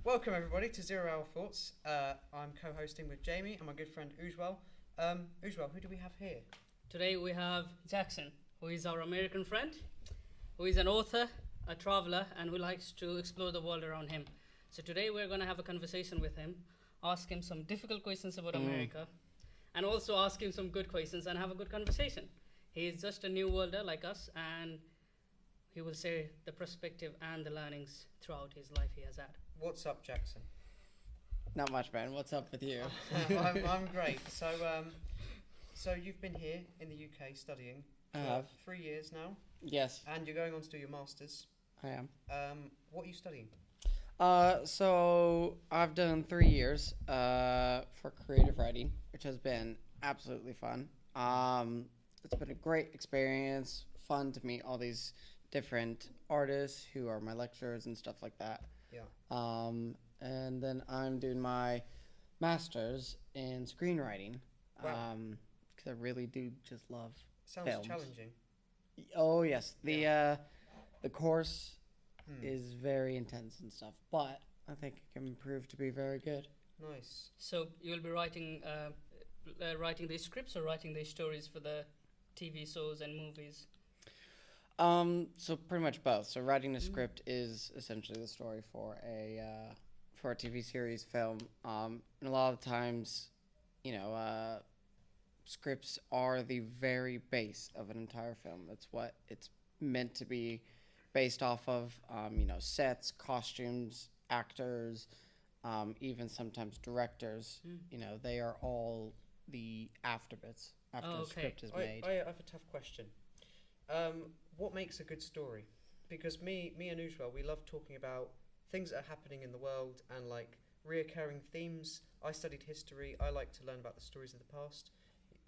Welcome everybody to Zero Hour Thoughts. I'm co-hosting with Jamie and my good friend Ujjwal. Ujjwal, who do we have here? Today we have Jackson, who is our American friend, who is an author, a traveler, and who likes to explore the world around him. So today we're going to have a conversation with him, ask him some difficult questions about America, and also ask him some good questions and have a good conversation. He is just a new worlder like us, and he will share the perspective and the learnings throughout his life he has had. What's up, Jackson? Not much, man. What's up with you? I'm great. So you've been here in the UK studying for 3 years now, Yes, and you're going on to do your masters. I am. What are you studying? So I've done 3 years for creative writing, which has been absolutely fun. It's been a great experience, fun to meet all these different artists who are my lecturers and stuff like that. Yeah. And then I'm doing my master's in screenwriting. Wow. Because I really do just love Sounds films. challenging. Oh yes, the course is very intense and stuff, but I think it can prove to be very good. Nice. So you'll be writing these scripts or writing these stories for the TV shows and movies? So pretty much both. So writing a script is essentially the story for a TV series, film. And a lot of times, scripts are the very base of an entire film. That's what it's meant to be based off of. Sets, costumes, actors, even sometimes directors. They are all the afterbits after the script is made. I have a tough question. What makes a good story? Because me and Ujjwal, we love talking about things that are happening in the world and like reoccurring themes. I studied history. I like to learn about the stories of the past.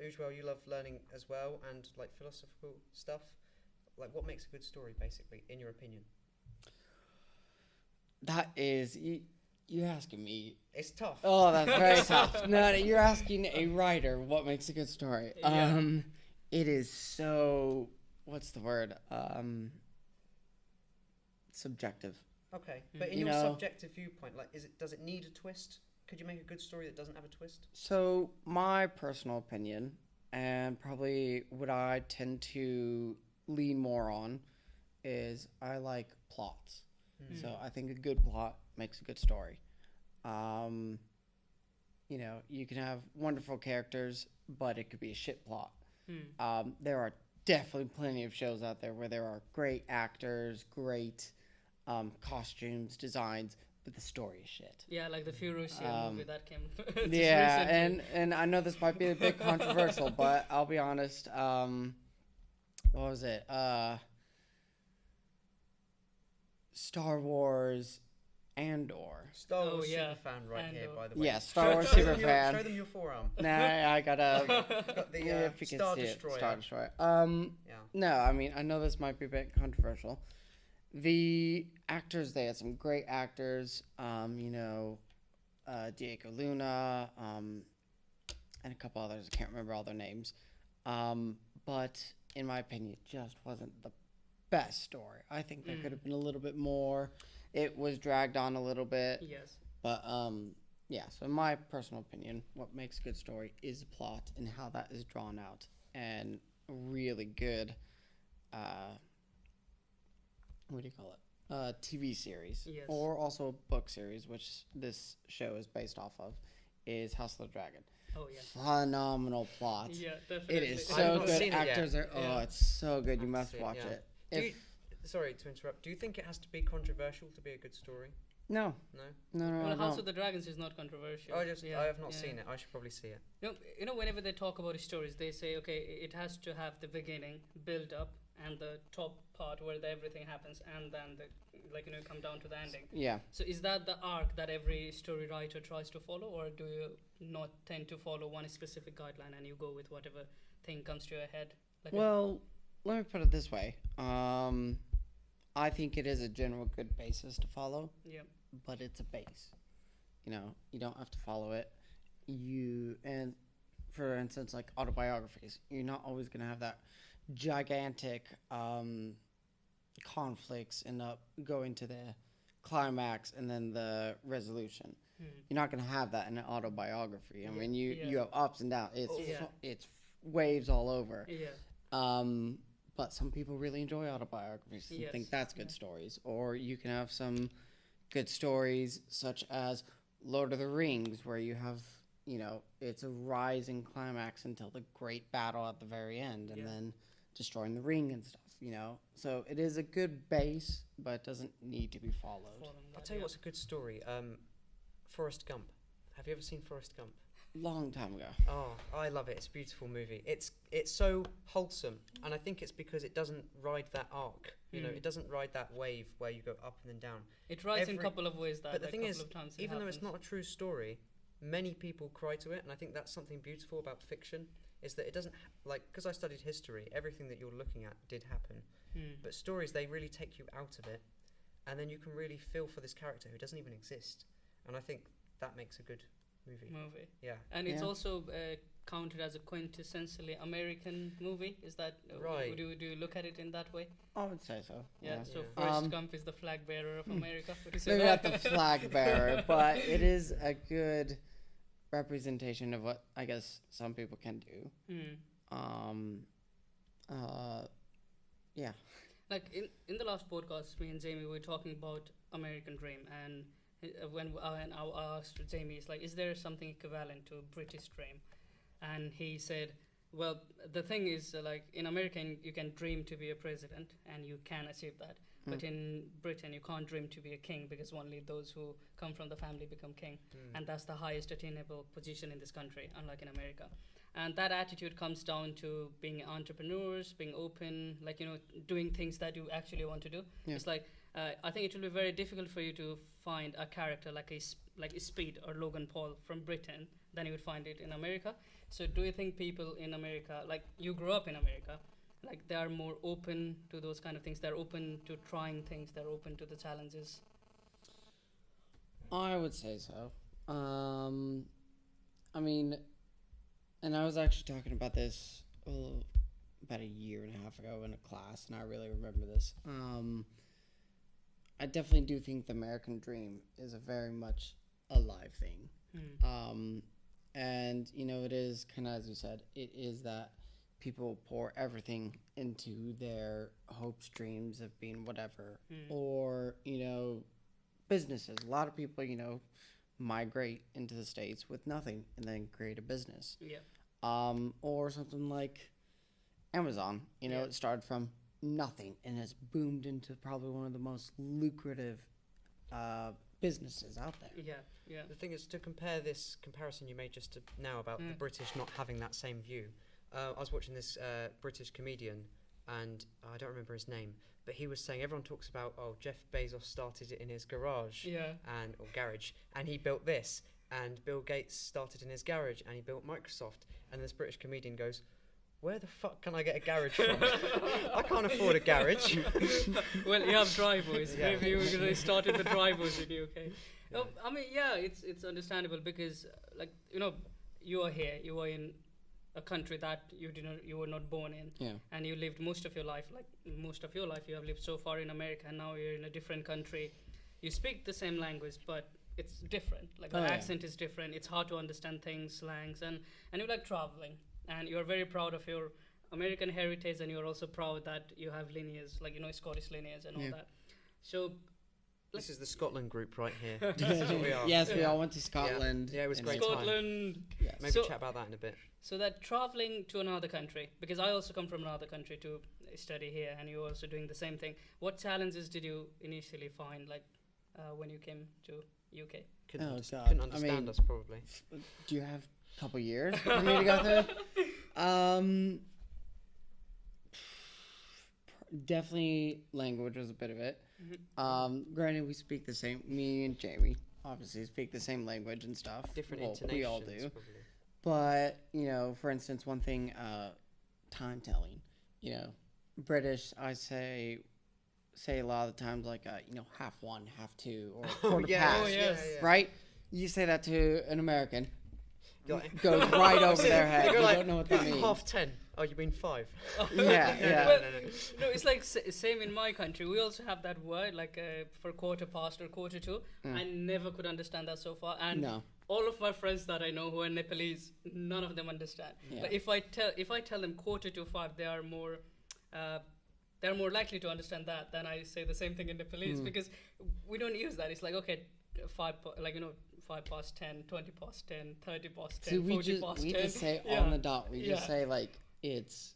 Ujjwal, you love learning as well and like philosophical stuff. Like, what makes a good story, basically, in your opinion? That is, you're asking me. It's tough. Oh, that's very tough. No, you're asking a writer what makes a good story. Yeah. It is so, what's the word? Subjective. Okay, but in your subjective viewpoint, like, does it need a twist? Could you make a good story that doesn't have a twist? So my personal opinion, and probably what I tend to lean more on, is I like plots. So I think a good plot makes a good story. You can have wonderful characters, but it could be a shit plot. There are definitely plenty of shows out there where there are great actors, great costumes, designs, but the story is shit. Yeah, like the Furiosa movie that came. Yeah, recently. and I know this might be a bit controversial, but I'll be honest. What was it? Star Wars Andor. Star Wars yeah. super fan right here, Andor. by the way. Yeah, Star Wars super fan. Show them your forearm. Nah, I gotta. Got the if you can Star see Destroyer. it, Star Destroyer. Yeah. No, I mean I know this might be a bit controversial. The actors, they had some great actors. Diego Luna, and a couple others. I can't remember all their names. But in my opinion, it just wasn't the best story. I think there could have been a little bit more. It was dragged on a little bit. Yes. But yeah, so in my personal opinion, what makes a good story is the plot and how that is drawn out. And a really good what do you call it? TV series. Yes. Or also a book series, which this show is based off of, is House of the Dragon. Oh yeah. Phenomenal plot. Yeah, definitely. It is I've so not good. seen it yet. Actors are Yeah. it's so good. You must see it, watch yeah. it. Do you, If sorry to interrupt. Do you think it has to be controversial to be a good story? no, No. Well, no. House of the Dragons is not controversial. I have not yeah. seen it. I should probably see it. Whenever they talk about stories, they say, okay, it has to have the beginning, build up, and the top part where everything happens, and then come down to the ending. Yeah. So is that the arc that every story writer tries to follow, or do you not tend to follow one specific guideline and you go with whatever thing comes to your head? Well, let me put it this way. I think it is a general good basis to follow. Yeah. But it's a base. You don't have to follow it. And for instance, like autobiographies, you're not always going to have that gigantic conflicts end up going to the climax and then the resolution. You're not going to have that in an autobiography. I mean, you have ups and downs. It's waves all over. But some people really enjoy autobiographies and think that's good stories. Or you can have some good stories such as Lord of the Rings, where you have, it's a rising climax until the great battle at the very end and then destroying the ring and stuff, So it is a good base, but it doesn't need to be followed. I'll tell you what's a good story. Forrest Gump. Have you ever seen Forrest Gump? Long time ago. Oh, I love it. It's a beautiful movie. It's so wholesome, and I think it's because it doesn't ride that arc. It doesn't ride that wave where you go up and then down. It rides in a couple of ways. But the thing is, even though it's not a true story, many people cry to it, and I think that's something beautiful about fiction, is that it doesn't, because I studied history, everything that you're looking at did happen. But stories, they really take you out of it, and then you can really feel for this character who doesn't even exist. And I think that makes a good movie. Yeah. And it's also counted as a quintessentially American movie. Is that right? Do you look at it in that way? I would say so. Yeah. So Forrest Gump is the flag bearer of America. Would you say maybe that? not the flag bearer, but it is a good representation of what I guess some people can do. Yeah. Like in the last podcast, me and Jamie were talking about American Dream, and when I asked Jamie, it's like, is there something equivalent to British Dream? And he said, well, the thing is, in America, you can dream to be a president, and you can achieve that. But in Britain, you can't dream to be a king, because only those who come from the family become king. And that's the highest attainable position in this country, unlike in America. And that attitude comes down to being entrepreneurs, being open, doing things that you actually want to do. Yeah. It's like, I think it will be very difficult for you to find a character like a Speed or Logan Paul from Britain than you would find it in America. So do you think people in America, you grew up in America, they are more open to those kind of things? They're open to trying things. They're open to the challenges. I would say so. I mean, and I was actually talking about this about a year and a half ago in a class, and I really remember this. I definitely do think the American dream is a very much alive thing. And, it is kind of, as you said, it is that people pour everything into their hopes, dreams of being whatever. Or, businesses. A lot of people, migrate into the States with nothing and then create a business. Yeah. Or something like Amazon. It started from nothing and has boomed into probably one of the most lucrative businesses out there. Yeah. The thing is, to compare this comparison you made just now about the British not having that same view, I was watching this British comedian, and I don't remember his name, but he was saying everyone talks about, Jeff Bezos started it in his garage, or garage, and he built this, and Bill Gates started in his garage, and he built Microsoft, and this British comedian goes, where the fuck can I get a garage from? I can't afford a garage. Well, you have driveways. Yeah. Maybe they started the driveways in the UK. Yeah. No, I mean, it's understandable because, you are here. You are in a country that you were not born in, and you lived most of your life. You have lived so far in America, and now you're in a different country. You speak the same language, but it's different. The accent is different. It's hard to understand things, slangs, and you like traveling. And you're very proud of your American heritage, and you're also proud that you have lineage, Scottish lineage and all that. So this is the Scotland group right here. That's what we are. Yes, we all went to Scotland. Yeah, it was great Scotland. Yes. Maybe chat about that in a bit. So that traveling to another country, because I also come from another country to study here, and you're also doing the same thing. What challenges did you initially find, when you came to UK? Couldn't understand us, probably. Do you have couple years for me to go through? Definitely language was a bit of it. Granted, we speak the same, me and Jamie obviously speak the same language and stuff. Different intonations. We all do. Probably. But, for instance, one thing, time telling, British, I say a lot of the times half one, half two, or quarter past, right? You say that to an American, goes right over their head. You don't know what that means. 10:30. Oh, you mean 5? Yeah, yeah. Well, no. no, it's like same in my country. We also have that word like for quarter past or quarter to. I never could understand that so far, and No. all of my friends that I know who are Nepalese, none of them understand. Yeah. But if I tell them quarter to 5, they are more likely to understand that than I say the same thing in Nepalese, because we don't use that. It's like, okay, 5 past 10, 20 past 10, 30 past 10, See, 40 past 10. we just say Yeah. on the dot. We just Yeah. say like it's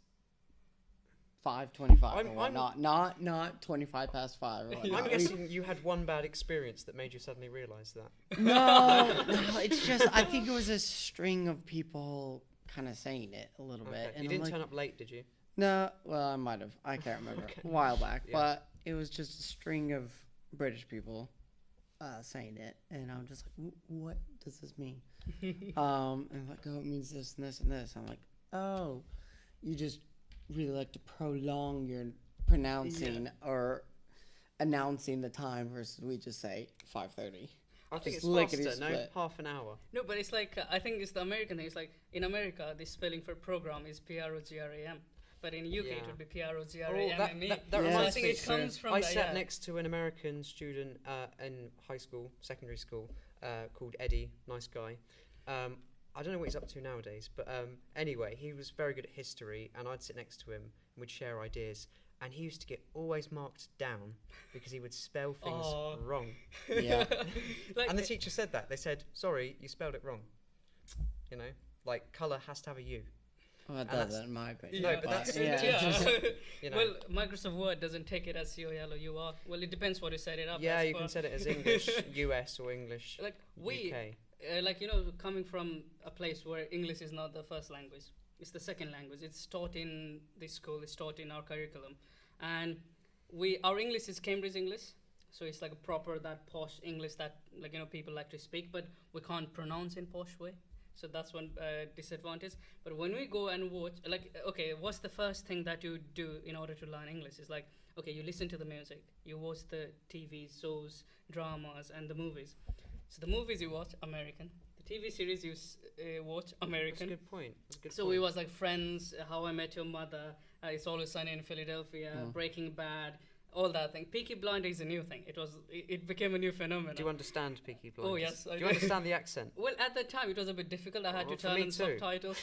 5:25 or I'm- whatnot, not 25 past 5 or whatnot. I'm guessing you had one bad experience that made you suddenly realise that. No, it's just I think it was a string of people kind of saying it a little bit, and You I'm didn't like, turn up late, did you? no, well, I might have. I can't remember. Okay. A while back, Yeah. but it was just a string of British people saying it, and I'm just like, what does this mean? And like, oh, it means this and this and this. I'm like, oh, you just really like to prolong your pronouncing or announcing the time versus we just say 5:30. I think Just it's faster, lickety-split. no? Half an hour. No, but it's like I think it's the American thing. It's like in America, the spelling for program is program, but in UK it Yeah. would be Oh, programme. that Yeah, So I reminds think me. it comes from I that. sat Yeah. next to an American student in high school, secondary school, called Eddie. Nice guy. I don't know what he's up to nowadays, but anyway, he was very good at history, and I'd sit next to him and we'd share ideas. And he used to get always marked down because he would spell things Aw. wrong. Yeah. Like And the teacher said that. They said, "Sorry, you spelled it wrong." You know, like colour has to have a U. Well, it And that's- doesn't, in my opinion. No, but that's- yeah. You know. Well, Microsoft Word doesn't take it as COL or UR. Well, it depends what you set it up. Yeah, as you for. can set it as English, US, or English, Like we, UK. like coming from a place where English is not the first language, it's the second language. It's taught in this school. It's taught in our curriculum, and our English is Cambridge English, so it's like a proper that posh English that people like to speak, but we can't pronounce in posh way. So that's one disadvantage. But when we go and watch, okay, what's the first thing that you do in order to learn English? It's like, okay, you listen to the music, you watch the TV shows, dramas, and the movies. So the movies you watch, American. The TV series you watch, That's a American. good point. That's a good So point. it was like Friends, How I Met Your Mother, It's Always Sunny in Philadelphia, Breaking Bad, all that thing. Peaky Blinders is a new thing. It became a new phenomenon. Do you understand Peaky Blinders? Oh, yes, I Do do. you understand the accent? Well, at that time, it was a bit difficult. I had Well, to for turn me on too. subtitles.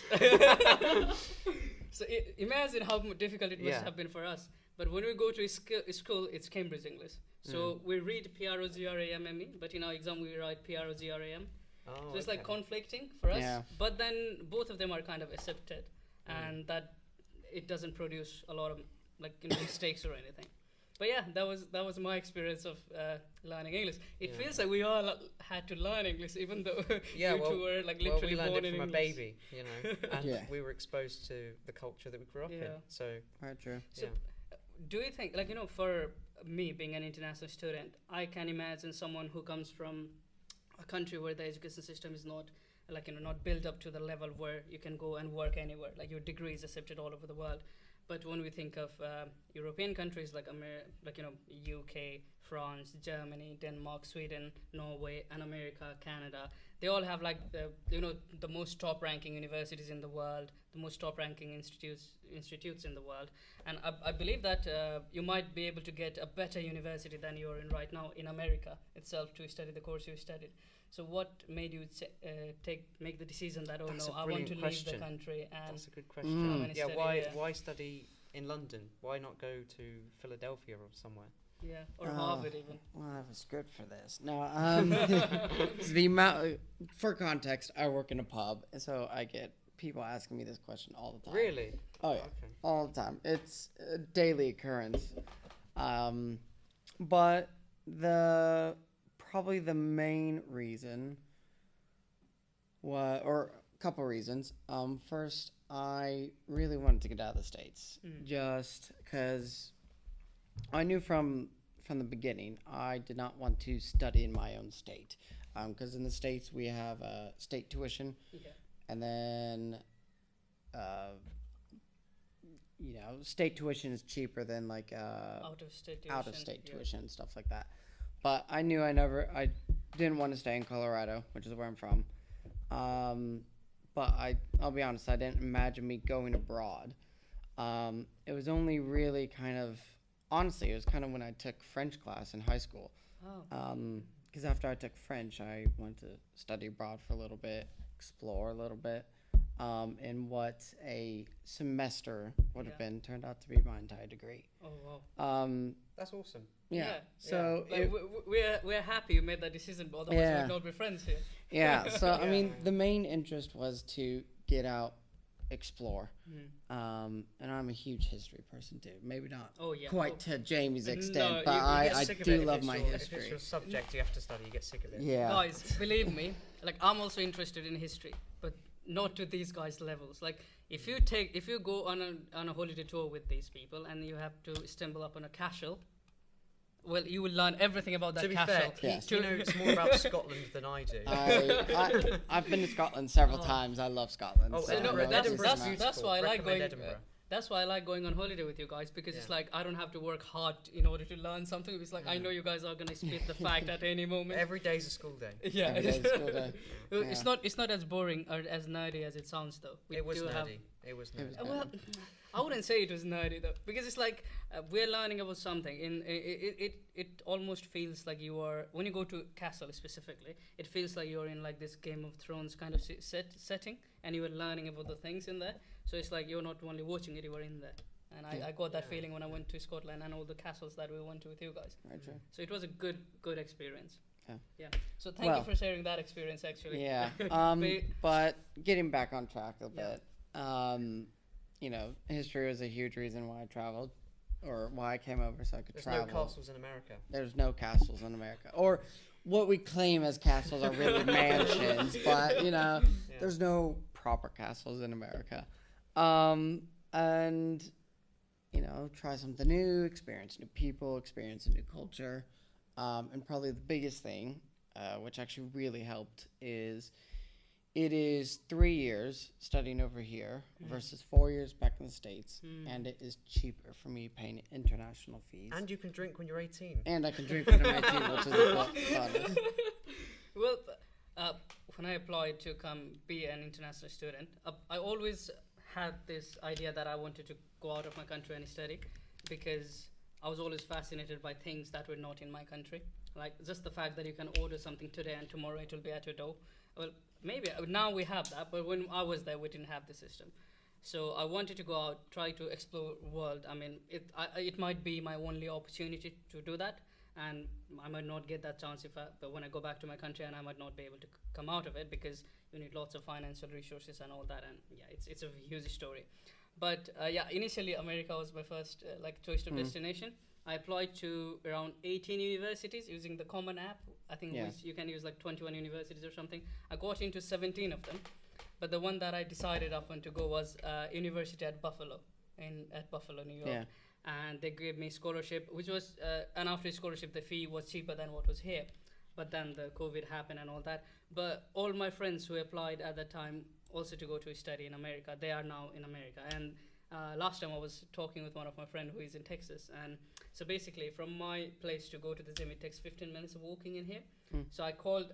So imagine how difficult it must Yeah. have been for us. But when we go to school, it's Cambridge English. So we read programme, but in our exam we write program. Oh, So it's like okay. conflicting for us. Yeah. But then both of them are kind of accepted, and that it doesn't produce a lot of mistakes or anything. But yeah, that was my experience of learning English. It Yeah. feels like we all had to learn English, even though Yeah, you well, two were well, literally we learned born it in from English. a baby, you know, and Yeah. we were exposed to the culture that we grew up in. Yeah. So, Very true. So, yeah. do you think, for me being an international student, I can imagine someone who comes from a country where the education system is not, not built up to the level where you can go and work anywhere, like your degree is accepted all over the world. But when we think of European countries like UK, France, Germany, Denmark, Sweden, Norway, and America, Canada, they all have the most top-ranking universities in the world, the most top-ranking institutes in the world, and I believe that you might be able to get a better university than you're in right now in America itself to study the course you studied. So what made you make the decision that That's a I want brilliant to leave question. the country and That's a good question. come and Yeah, study why here? why study in London? Why not go to Philadelphia or somewhere? Yeah, or Oh. Harvard even. Well, I was good for this. No, the amount. For context, I work in a pub, and so I get people asking me this question all the time. Really? Oh yeah, Okay. all the time. It's a daily occurrence. But probably the main reason or a couple reasons. First, I really wanted to get out of the States, just because I knew from the beginning I did not want to study in my own state, because in the States we have state tuition, Yeah. and then state tuition is cheaper than Out of state tuition. out of state yeah. tuition and stuff like that. But I knew I didn't want to stay in Colorado, which is where I'm from. But I'll be honest, I didn't imagine me going abroad It was only really honestly, it was kind of when I took French class in high school. Oh. Because after I took French, I went to study abroad for a little bit, explore a little bit. And what a semester would have been turned out to be my entire degree. Oh wow. That's awesome. Yeah. So like, we're happy you made that decision, but otherwise we would not be friends here. yeah. So I mean, the main interest was to get out, explore. And I'm a huge history person too. Maybe not quite to Jamie's extent, but I do love my history. If it's your subject you have to study, you get sick of it. Yeah. Guys, believe me, like I'm also interested in history, but not to these guys' levels. Like if you go on a holiday tour with these people and you have to stumble upon a castle, well, you will learn everything about that to be castle. fair, he knows more about Scotland than I do. I've been to Scotland several times. I love Scotland. Oh, so Edinburgh, Edinburgh's that's beautiful. why I like going. Edinburgh. That's why I like going on holiday with you guys, because it's like I don't have to work hard in order to learn something. It's like I know you guys are gonna spit the fact at any moment. Every day's a school day. Yeah, Every day's a school day. It's not as boring or as nerdy as it sounds though. It was nerdy. It was nerdy. Well, I wouldn't say it was nerdy though, because it's like we're learning about something. It almost feels like you are, when you go to castle specifically, it feels like you're in like this Game of Thrones kind of setting, and you are learning about the things in there. So it's like you're not only watching it, you are in there. And I got that feeling when I went to Scotland and all the castles that we went to with you guys. Right, true. So it was a good experience. Yeah. So thank you for sharing that experience, actually. Yeah. But getting back on track a bit, history was a huge reason why I traveled, or why I came over, so I could travel. There's no castles in America. There's no castles in America, or what we claim as castles are really mansions, but there's no proper castles in America. And try something new, experience new people, experience a new culture. And probably the biggest thing, which actually really helped, is it is 3 years studying over here versus 4 years back in the States, and it is cheaper for me paying international fees. And you can drink when you're 18. And I can drink when I'm 18, which is a bonus. Well, when I applied to come be an international student, I always had this idea that I wanted to go out of my country and study, because I was always fascinated by things that were not in my country. Like just the fact that you can order something today and tomorrow it will be at your door. Well, maybe now we have that, but when I was there, we didn't have the system. So I wanted to go out, try to explore the world. I mean, it might be my only opportunity to do that, and I might not get that chance but when I go back to my country, and I might not be able to come out of it, because you need lots of financial resources and all that, and it's a huge story. But initially America was my first choice of destination. I applied to around 18 universities using the Common app. I think you can use like 21 universities or something. I got into 17 of them, but the one that I decided upon to go was university at Buffalo, New York. Yeah. And they gave me scholarship, which was and after scholarship the fee was cheaper than what was here. But then the COVID happened and all that. But all my friends who applied at that time also to go to study in America, they are now in America. And last time I was talking with one of my friends who is in Texas, and so basically from my place to go to the gym, it takes 15 minutes of walking in here. So I called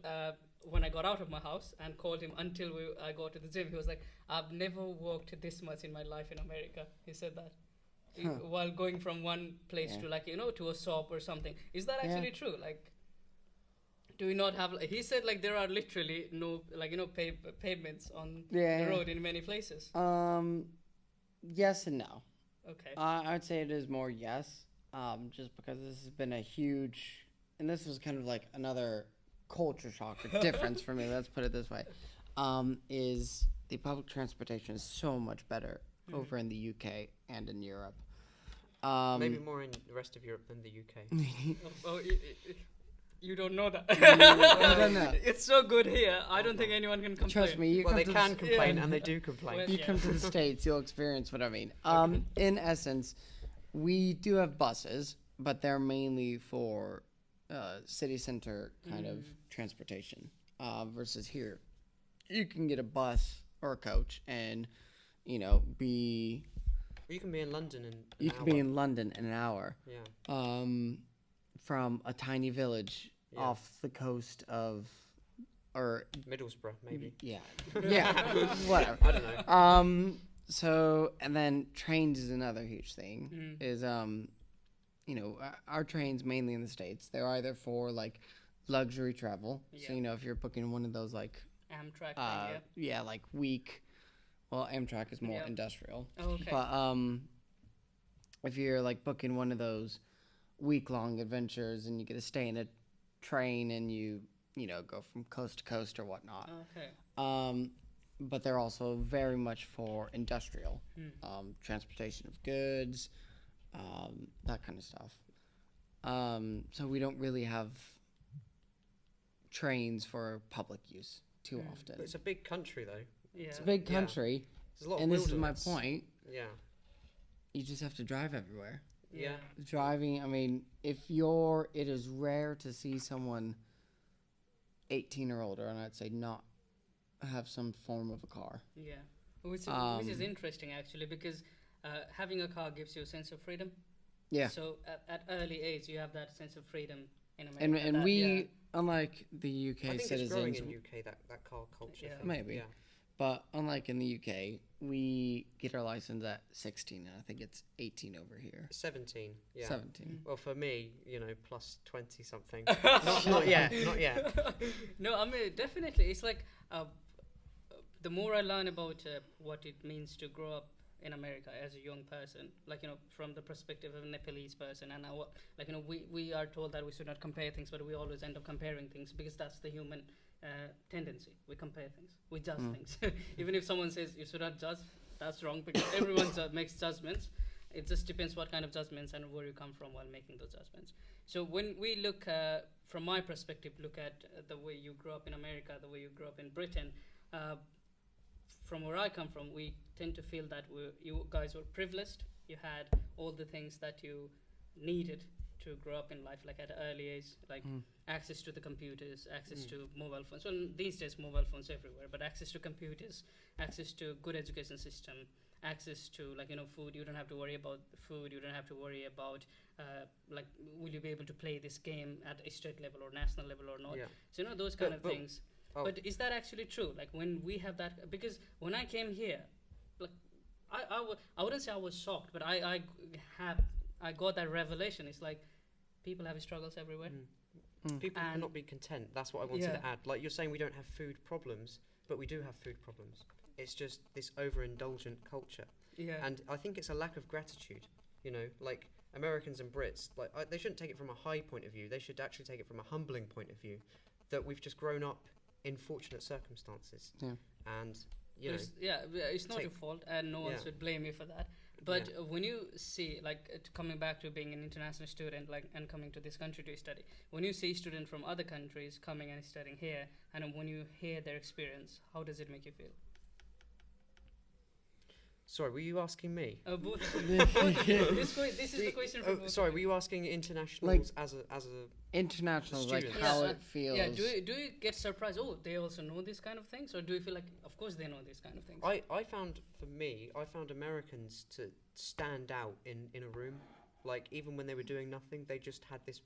when I got out of my house and called him until I got to the gym. He was like, I've never walked this much in my life in America. He said that. While going from one place to to a shop or something. Is that actually true? Like, do we not have, he said like there are literally no pavements on the road in many places. Yes and no. Okay. I would say it is more yes, just because this has been a huge, and this was kind of like another culture shock or difference for me, let's put it this way, is the public transportation is so much better over in the UK and in Europe. Maybe more in the rest of Europe than the UK. You don't know that. I don't know. It's so good here. I don't think anyone can complain. Trust me. They can complain, and they do complain. If you come to the States, you'll experience what I mean. In essence, we do have buses, but they're mainly for city center kind of transportation. Versus here, you can get a bus or a coach, and be. You can be in London in an hour. You can be in London in an hour. Yeah. From a tiny village off the coast of, or Middlesbrough, maybe. Yeah, whatever. I don't know. So, and then trains is another huge thing. Is you know, our trains mainly in the States, they're either for like luxury travel. So, you know, if you're booking one of those like Amtrak thing, yeah, like week. Well, Amtrak is more industrial. Oh, okay. But if you're like booking one of those week-long adventures and you get to stay in a train and you know go from coast to coast or whatnot. Okay. But they're also very much for industrial transportation of goods, that kind of stuff. So we don't really have trains for public use too often. But it's a big country, though. Yeah. It's a big country, There's a lot of and this is my wilderness. point. Yeah. You just have to drive everywhere. Yeah. Driving, I mean, it is rare to see someone 18 or older, and I'd say not have some form of a car. Yeah. Which is interesting, actually, because having a car gives you a sense of freedom. Yeah. So at early age, you have that sense of freedom in America. And we, unlike the UK I think citizens, it's growing in UK, that car culture thing. maybe. Yeah. But unlike in the UK, we get our license at 16, and I think it's 18 over here. 17. Yeah. 17. Well, for me, you know, plus 20 something. not yet. Not yet. No, I mean, definitely. It's like the more I learn about what it means to grow up in America as a young person, like, you know, from the perspective of a Nepalese person, and like, you know, we are told that we should not compare things, but we always end up comparing things because that's the human tendency. We compare things, we judge things. Even if someone says you should not judge, that's wrong, because everyone makes judgments. It just depends what kind of judgments and where you come from while making those judgments. So when we look, from my perspective, look at the way you grew up in America, the way you grew up in Britain, from where I come from, we tend to feel that you guys were privileged. You had all the things that you needed to grow up in life, like at an early age, like access to the computers, access to mobile phones. Well, these days, mobile phones everywhere, but access to computers, access to good education system, access to, like, you know, food. You don't have to worry about food. You don't have to worry about, like, will you be able to play this game at a state level or national level or not? Yeah. So, you know, those kind of things. Oh. But is that actually true? Like, when we have that, because when I came here, like, I wouldn't say I was shocked, but I got that revelation. It's like people have struggles everywhere. People cannot be content. That's what I wanted to add. Like, you're saying we don't have food problems, but we do have food problems. It's just this overindulgent culture. Yeah. And I think it's a lack of gratitude. You know, like Americans and Brits, like they shouldn't take it from a high point of view. They should actually take it from a humbling point of view, that we've just grown up in fortunate circumstances. Yeah. And you know, it's not your fault, and no one should blame you for that. But when you see, like, coming back to being an international student, like, and coming to this country to study, when you see students from other countries coming and studying here, and when you hear their experience, how does it make you feel? sorry, were you asking me? Both. This is the question for both. Sorry, were you asking internationals as a international, like students? how it feels? Yeah, do you get surprised? Oh, they also know these kind of things, or do you feel like, of course, they know these kind of things? I found Americans to stand out in a room. Like, even when they were doing nothing, they just had this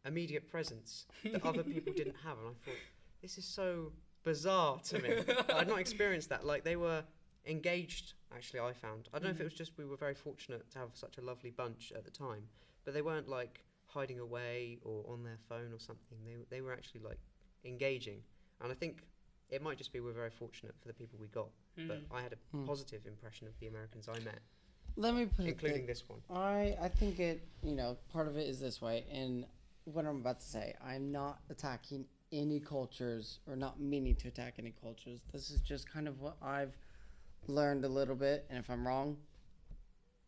immediate presence that other people didn't have, and I thought, this is so bizarre to me. I'd not experienced that. Like, they were engaged, actually, I found. I don't know if it was just we were very fortunate to have such a lovely bunch at the time, but they weren't, like, hiding away or on their phone or something. They were actually, like, engaging. And I think it might just be we're very fortunate for the people we got. But I had a positive impression of the Americans I met. Let me put including this one. I think it, part of it is this way, and what I'm about to say, I'm not attacking any cultures, or not meaning to attack any cultures. This is just kind of what I've learned a little bit, and if I'm wrong,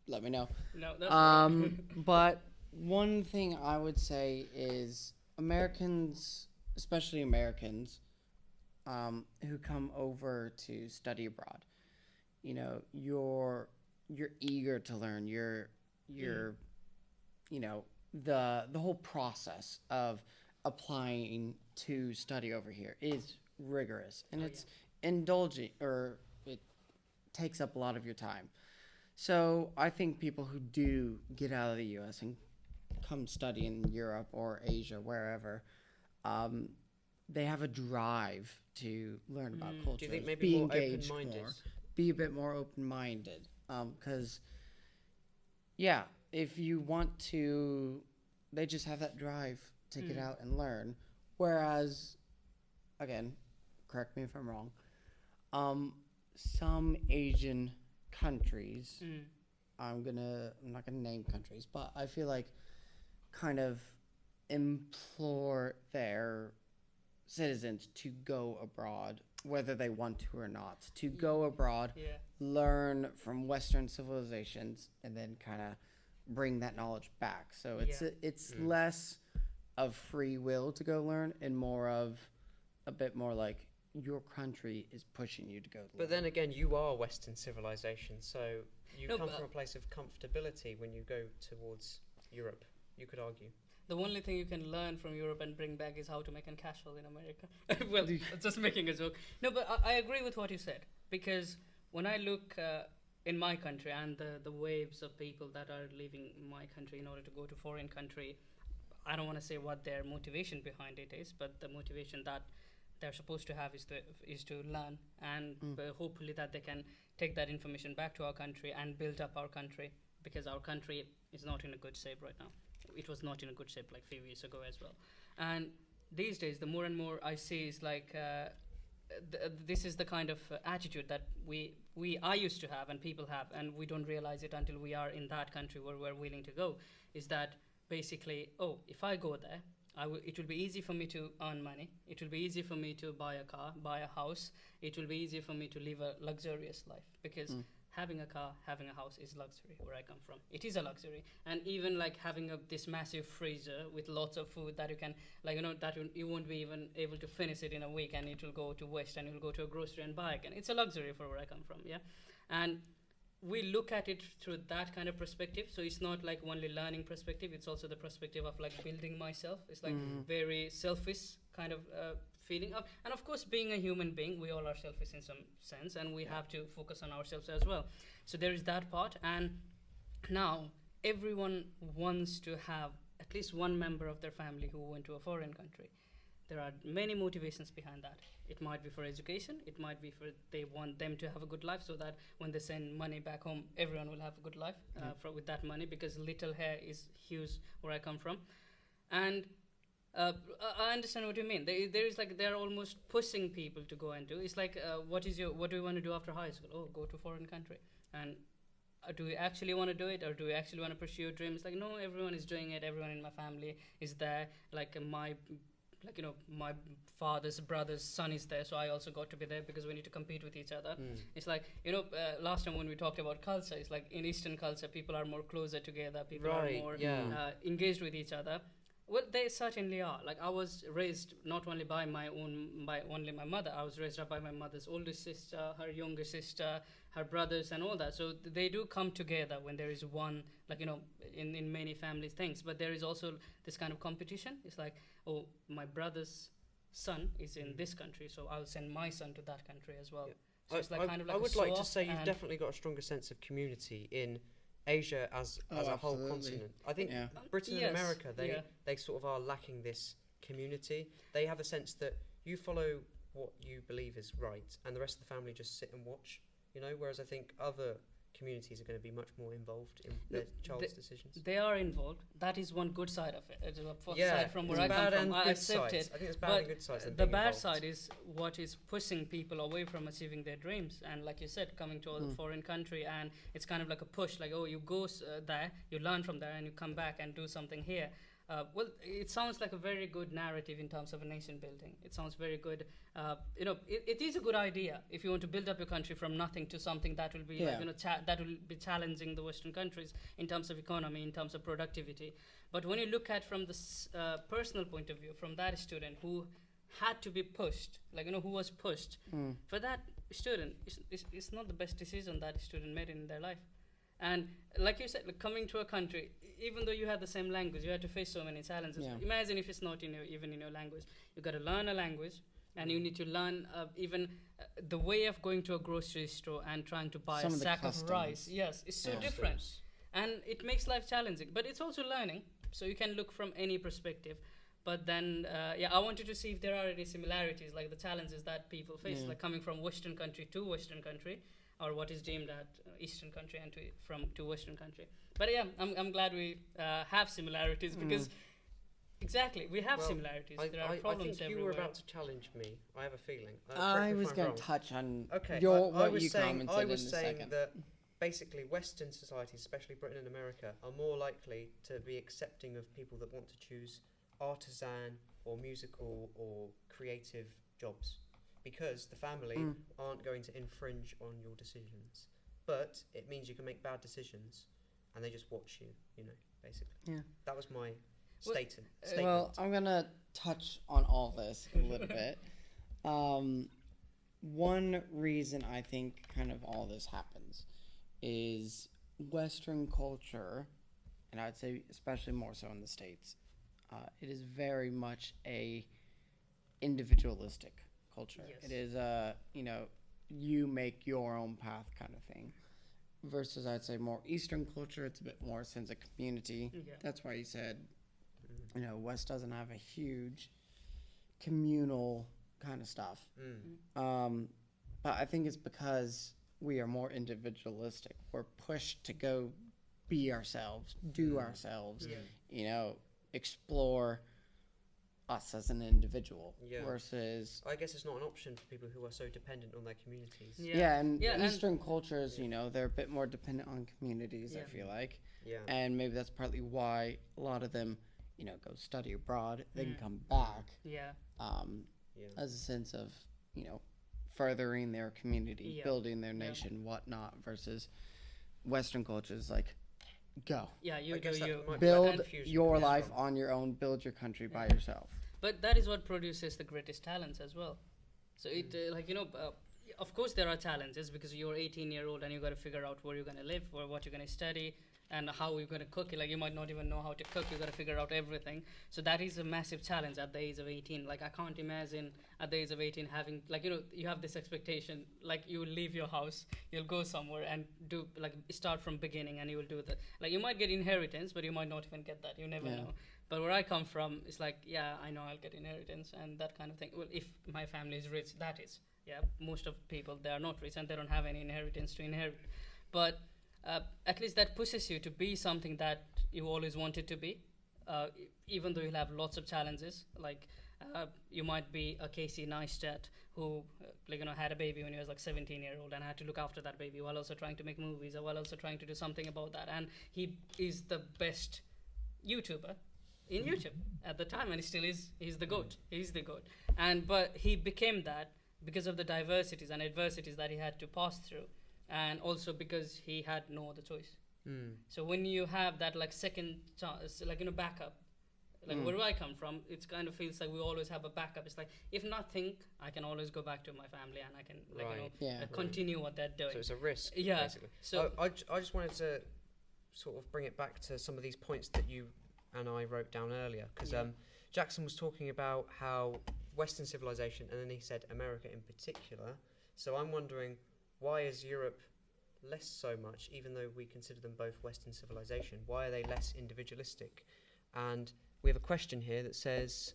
let me know. No, that's right. But one thing I would say is Americans, especially Americans, who come over to study abroad, you're eager to learn. You're the whole process of applying to study over here is rigorous, and it's indulgent, or it takes up a lot of your time. So I think people who do get out of the U.S. and come study in Europe or Asia, wherever, they have a drive to learn about culture. Do you think maybe more open-minded? be a bit more open-minded. Because, yeah, if you want to, they just have that drive to get out and learn. Whereas, again, correct me if I'm wrong, some Asian countries, I'm not gonna name countries, but I feel like kind of implore their citizens to go abroad, whether they want to or not, to go abroad, learn from Western civilizations, and then kind of bring that knowledge back. So it's less of free will to go learn and more of a bit more like your country is pushing you to go learn. But then again, you are Western civilization, so you come from a place of comfortability when you go towards Europe, you could argue. The only thing you can learn from Europe and bring back is how to make a casserole in America. Well, just making a joke. No, but I agree with what you said, because when I look in my country and the waves of people that are leaving my country in order to go to foreign country, I don't want to say what their motivation behind it is, but the motivation that they're supposed to have is to learn, and hopefully that they can take that information back to our country and build up our country, because our country is not in a good shape right now. It was not in a good shape like a few years ago as well. And these days, the more and more I see is like this is the kind of attitude that I used to have and people have, and we don't realize it until we are in that country where we're willing to go, is that basically, if I go there, it will be easy for me to earn money. It will be easy for me to buy a car, buy a house. It will be easy for me to live a luxurious life, because having a car, having a house is luxury where I come from. It is a luxury. And even like having this massive freezer with lots of food that you can, you won't be even able to finish it in a week, and it will go to waste, and you'll go to a grocery and buy again. It's a luxury for where I come from, yeah? And we look at it through that kind of perspective. So it's not like only learning perspective, it's also the perspective of like building myself. It's like very selfish kind of feeling. And of course, being a human being, we all are selfish in some sense, and we have to focus on ourselves as well. So there is that part. And now everyone wants to have at least one member of their family who went to a foreign country. There are many motivations behind that. It might be for education. It might be for they want them to have a good life, so that when they send money back home, everyone will have a good life with that money, because little hair is huge where I come from. And I understand what you mean. There is like they're almost pushing people to go and do. It's like what do you want to do after high school? Oh, go to a foreign country. And do we actually want to do it, or do we actually want to pursue your dreams? Like, no, everyone is doing it. Everyone in my family is there. My father's brother's son is there, so I also got to be there, because we need to compete with each other. It's like, last time when we talked about culture, it's like in Eastern culture, people are more closer together, people are more engaged with each other. Well, they certainly are. Like, I was raised not only by only my mother. I was raised up by my mother's older sister, her younger sister, her brothers, and all that. So they do come together when there is one, in many families things. But there is also this kind of competition. It's like, oh, my brother's son is in this country, so I'll send my son to that country as well. Yeah. So it's like kind of like I would like to say you've definitely got a stronger sense of community in Asia as a whole continent. I think Britain and America, they sort of are lacking this community. They have a sense that you follow what you believe is right, and the rest of the family just sit and watch, whereas I think other communities are going to be much more involved in their child's decisions. They are involved. That is one good side of it. It's side from where I come from. I accept it. I think it's bad and good sides. The bad side is what is pushing people away from achieving their dreams. And like you said, coming to a foreign country, and it's kind of like a push. Like, you go there, you learn from there, and you come back and do something here. It sounds like a very good narrative in terms of a nation building. It sounds very good. It is a good idea if you want to build up your country from nothing to something that will be, that will be challenging the Western countries in terms of economy, in terms of productivity. But when you look at from the personal point of view, from that student who had to be pushed, who was pushed, for that student, it's not the best decision that student made in their life. And like you said, coming to a country, even though you have the same language, you have to face so many challenges. Yeah. Imagine if it's not even in your language. You got to learn a language, and you need to learn even the way of going to a grocery store and trying to buy a sack of rice. Yes, it's so different. And it makes life challenging. But it's also learning, so you can look from any perspective. But then, I wanted to see if there are any similarities, like the challenges that people face, like coming from Western country to Western country. or what is deemed at Eastern country and to Western country. But yeah, I'm glad we have similarities because exactly we have similarities. There are problems I think you everywhere. were about to challenge me. I have a feeling. I was going to touch on Okay, what was you saying, commented I was in a saying second. that basically Western societies, especially Britain and America, are more likely to be accepting of people that want to choose artisan or musical or creative jobs because the family aren't going to infringe on your decisions. But it means you can make bad decisions and they just watch you, basically. Yeah. That was my Well, statement. Well, I'm going to touch on all this a little bit. One reason I think kind of all this happens is Western culture, and I'd say especially more so in the States, it is very much a individualistic culture. Yes. It is you make your own path kind of thing. Versus I'd say more Eastern culture, it's a bit more sense of community. Yeah. That's why you said, West doesn't have a huge communal kind of stuff. But I think it's because we are more individualistic. We're pushed to go be ourselves, do ourselves, explore us as an individual versus... I guess it's not an option for people who are so dependent on their communities. and Eastern cultures, they're a bit more dependent on communities, I feel like. Yeah. And maybe that's partly why a lot of them, go study abroad, then come back. As a sense of, furthering their community, building their nation, whatnot, versus Western cultures like, go. Yeah, you I guess that might be Build confusion your comes life from. on your own, build your country by yourself. But that is what produces the greatest talents as well. So it, of course there are challenges because you're 18-year-old and you got to figure out where you're going to live, what you're going to study, and how you're going to cook. Like you might not even know how to cook. You got to figure out everything. So that is a massive challenge at the age of 18. Like I can't imagine at the age of 18 having you have this expectation like you will leave your house, you'll go somewhere and do start from beginning, and you will do that. Like you might get inheritance, but you might not even get that. You never know. But where I come from, it's like, I know I'll get inheritance and that kind of thing. Well, if my family is rich, that is. Yeah, most of people, they are not rich and they don't have any inheritance to inherit. But at least that pushes you to be something that you always wanted to be, even though you'll have lots of challenges. Like you might be a Casey Neistat who had a baby when he was 17-year-old and had to look after that baby while also trying to make movies or while also trying to do something about that. And he is the best YouTuber in YouTube at the time, and he still is. He's the GOAT. He's the GOAT. But he became that because of the diversities and adversities that he had to pass through, and also because he had no other choice. So when you have that second chance, backup, where I come from, it kind of feels like we always have a backup. It's like, if nothing, I can always go back to my family and I can continue what they're doing. So it's a risk, Yeah. basically. So I just wanted to sort of bring it back to some of these points that you and I wrote down earlier, because Jackson was talking about how Western civilization, and then he said America in particular. So I'm wondering, why is Europe less so much, even though we consider them both Western civilization? Why are they less individualistic? And we have a question here that says,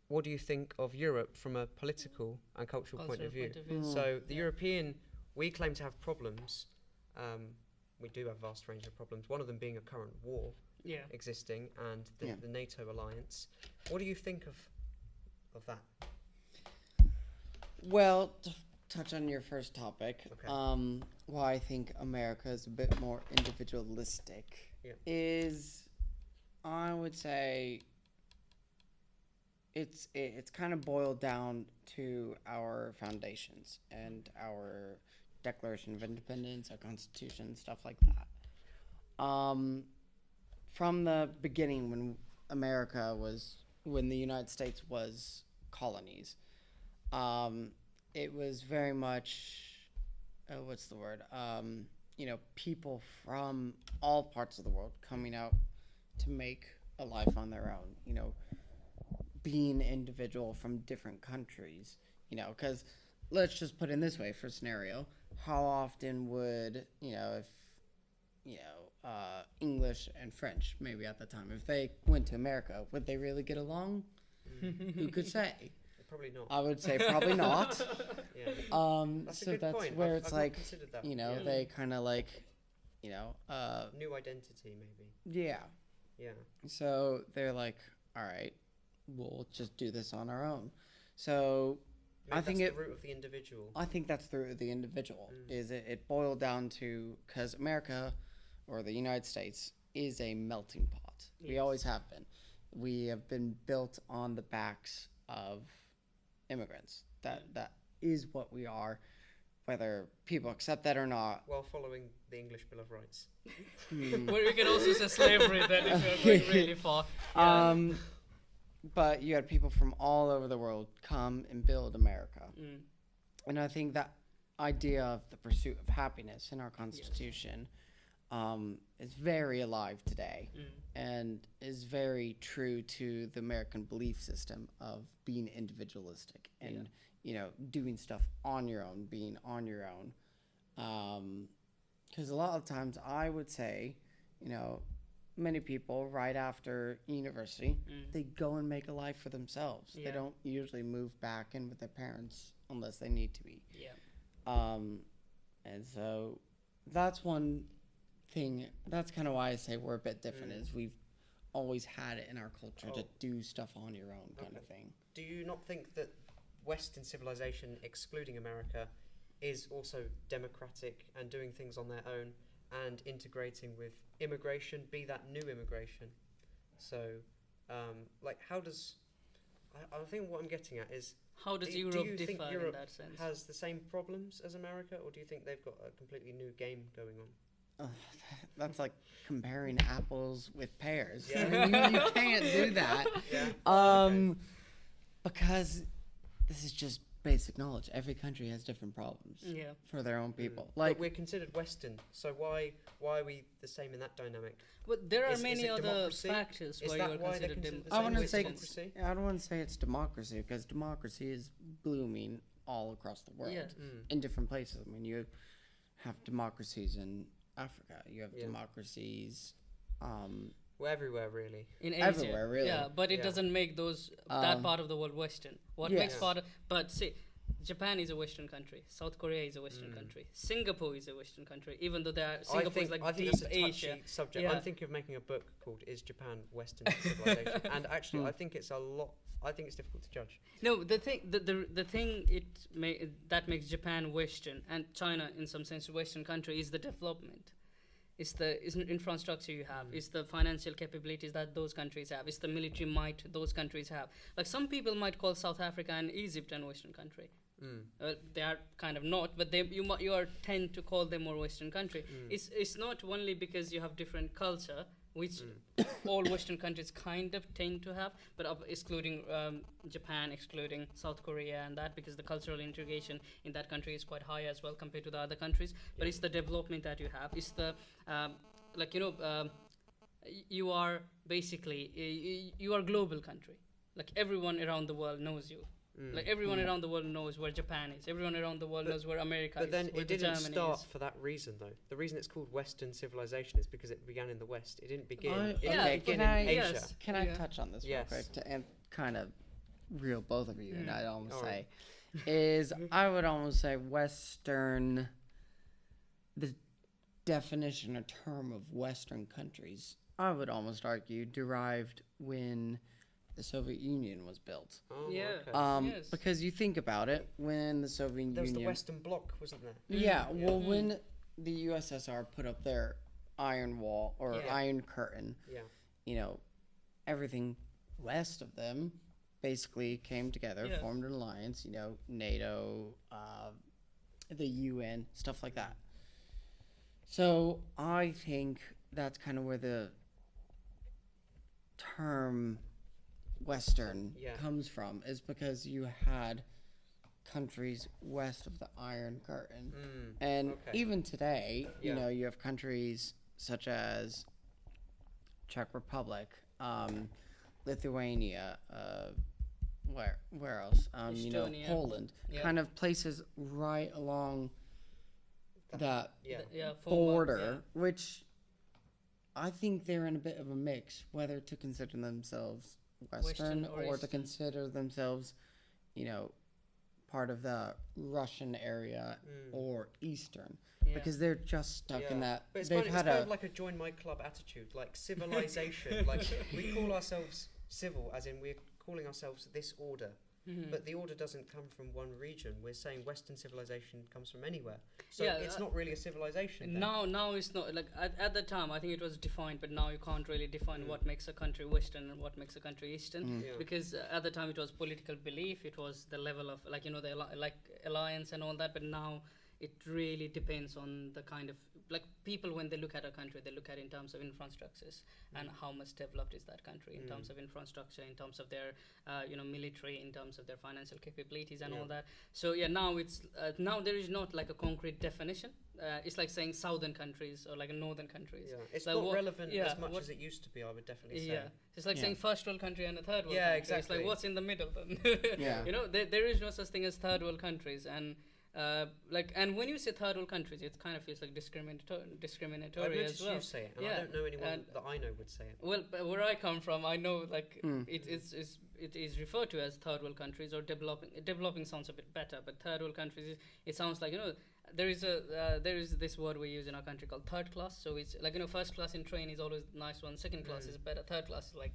what do you think of Europe from a political and cultural point of view? So the European, we claim to have problems. We do have a vast range of problems, one of them being a current war existing and the NATO alliance. What do you think of that? Well, to touch on your first topic, why I think America is a bit more individualistic is, I would say, it's kind of boiled down to our foundations and our Declaration of Independence, our Constitution, stuff like that. From the beginning, when the United States was colonies, it was very much, people from all parts of the world coming out to make a life on their own, being individual from different countries, because let's just put it this way for scenario, how often would, English and French, maybe at the time, if they went to America, would they really get along? Who could say? Probably not. I would say probably not. That's a so good that's point. where I've it's not like, considered that. you know, Yeah. they kind of like, you know, New identity, maybe. yeah. Yeah. So they're like, all right, we'll just do this on our own. So Maybe I think that's the root of the individual. I think that's through the individual. Mm. Is it boiled down to, because America or the United States is a melting pot. We Yes. always have been. We have been built on the backs of immigrants. That is what we are, whether people accept that or not. While following the English Bill of Rights. Where we can also say slavery then if you're going really far. Yeah. But you had people from all over the world come and build America. Mm. And I think that idea of the pursuit of happiness in our Constitution is very alive today and is very true to the American belief system of being individualistic and, you know, doing stuff on your own, being on your own. Because a lot of times I would say, you know, many people right after university, they go and make a life for themselves. Yeah. They don't usually move back in with their parents unless they need to be. Yeah. And so that's one thing. That's kind of why I say we're a bit different. Is we've always had it in our culture to do stuff on your own, kind of thing. Do you not think that Western civilization, excluding America, is also democratic and doing things on their own and integrating with immigration, be that new immigration? So, like, how does... I think what I'm getting at is... How does do Europe you think differ Europe in that sense? has the same problems as America, or do you think they've got a completely new game going on? That's like comparing apples with pears. Yeah. I mean, you can't do that. Yeah. Because this is just basic knowledge. Every country has different problems for their own people. Like, but we're considered Western, so why are we the same in that dynamic? But there are Is many it other democracy? factors Is why that you are why they're considered considered the I same wouldn't with say democracy? I don't want to say it's democracy, because democracy is blooming all across the world in different places. I mean, you have democracies in Africa. You have democracies. We're everywhere, really. in Asia. Everywhere, really. Yeah, but it Yeah. doesn't make those that part of the world Western. What Yeah. makes part of, but see, Japan is a Western country. South Korea is a Western country. Singapore is a Western country, even though Singapore is like I think deep that's a touchy Asia. subject. Yeah. I'm thinking of making a book called "Is Japan Western Civilization?" And actually, I think it's a lot. I think it's difficult to judge. No, the thing that makes Japan Western and China in some sense a Western country is the development. It's the infrastructure you have. It's the financial capabilities that those countries have. It's the military might those countries have. Like some people might call South Africa and Egypt a Western country. They are kind of not, but you are tend to call them more Western country. It's not only because you have different culture, which all Western countries kind of tend to have, but excluding Japan, excluding South Korea and that, because the cultural integration in that country is quite high as well compared to the other countries. But it's the development that you have. It's the you are basically you are a global country. Like everyone around the world knows you. Like everyone around the world knows where Japan is. Everyone around the world knows where America is. But then where it didn't Germany start is. for that reason, though. The reason it's called Western civilization is because it began in the West. It didn't begin. It Yeah, didn't begin can I- in Asia. yes. Can I Yeah. touch on this Yes. real quick to kind of reel both of you? And I'd almost Alright. say is I would almost say Western. The definition or term of Western countries, I would almost argue, derived when the Soviet Union was built. Oh, Yeah. okay. Yes. Because you think about it, when the Soviet There was Union, the Western Bloc, wasn't there? yeah, well, when the USSR put up their iron wall or Yeah. iron curtain, Yeah. you know, everything west of them basically came together, Yeah. formed an alliance, you know, NATO, the UN, stuff like that. So I think that's kind of where the term Western Yeah. comes from, is because you had countries west of the Iron Curtain. And okay. even today, you Yeah. know, you have countries such as Czech Republic, Lithuania, where else? You know, Estonia. Poland, Yeah. kind of places right along that Yeah. border, which I think they're in a bit of a mix, whether to consider themselves Western Western or or to Eastern. consider themselves, you know, part of the Russian area or Eastern, Yeah. because they're just stuck in that. But it's They've kind had of like a join my club attitude, like civilization. Like we call ourselves civil, as in we're calling ourselves this order. But the order doesn't come from one region. We're saying Western civilization comes from anywhere. So it's not really a civilization. Then. Now it's not like at the time I think it was defined, but now you can't really define what makes a country Western and what makes a country Eastern, because at the time it was political belief, it was the level of like the alliance and all that. But now it really depends on the kind of like people when they look at a country, they look at it in terms of infrastructures and how much developed is that country in terms of infrastructure, in terms of their military, in terms of their financial capabilities and all that. So now it's now there is not like a concrete definition. It's like saying southern countries or like northern countries. It's like not relevant as much as it used to be, I would definitely say. It's like saying first world country and a third world country. Exactly. It's like what's in the middle then? Yeah. There is no such thing as third world countries. And and when you say third world countries, it kind of feels like discriminatory as well. You say it, and I don't know anyone that I know would say it. Well, but where I come from, I know like it is referred to as third world countries or developing. Developing sounds a bit better, but third world countries, it sounds like there is this word we use in our country called third class. So it's like first class in train is always the nice one. Second class is better. Third class is like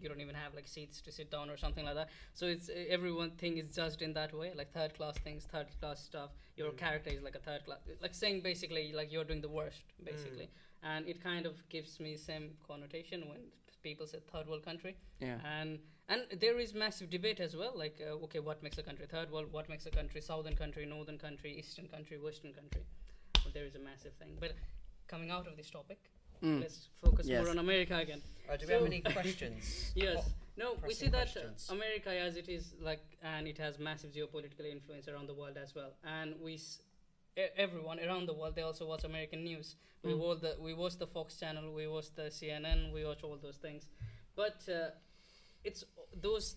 you don't even have like seats to sit down or something like that. So it's everyone thing is judged in that way, like third class things, third class stuff. Your character is like a third class, like saying basically like you're doing the worst basically. And it kind of gives me same connotation when people say third world country. And there is massive debate as well, like okay, what makes a country third world, what makes a country southern country, northern country, eastern country, western country. Well, there is a massive thing. But coming out of this topic, let's focus more on America again. Do we have any questions? Yes. No, we see that America, as it is like, and it has massive geopolitical influence around the world as well. And everyone around the world, they also watch American news. We watch the Fox channel, we watch the CNN, we watch all those things. But it's those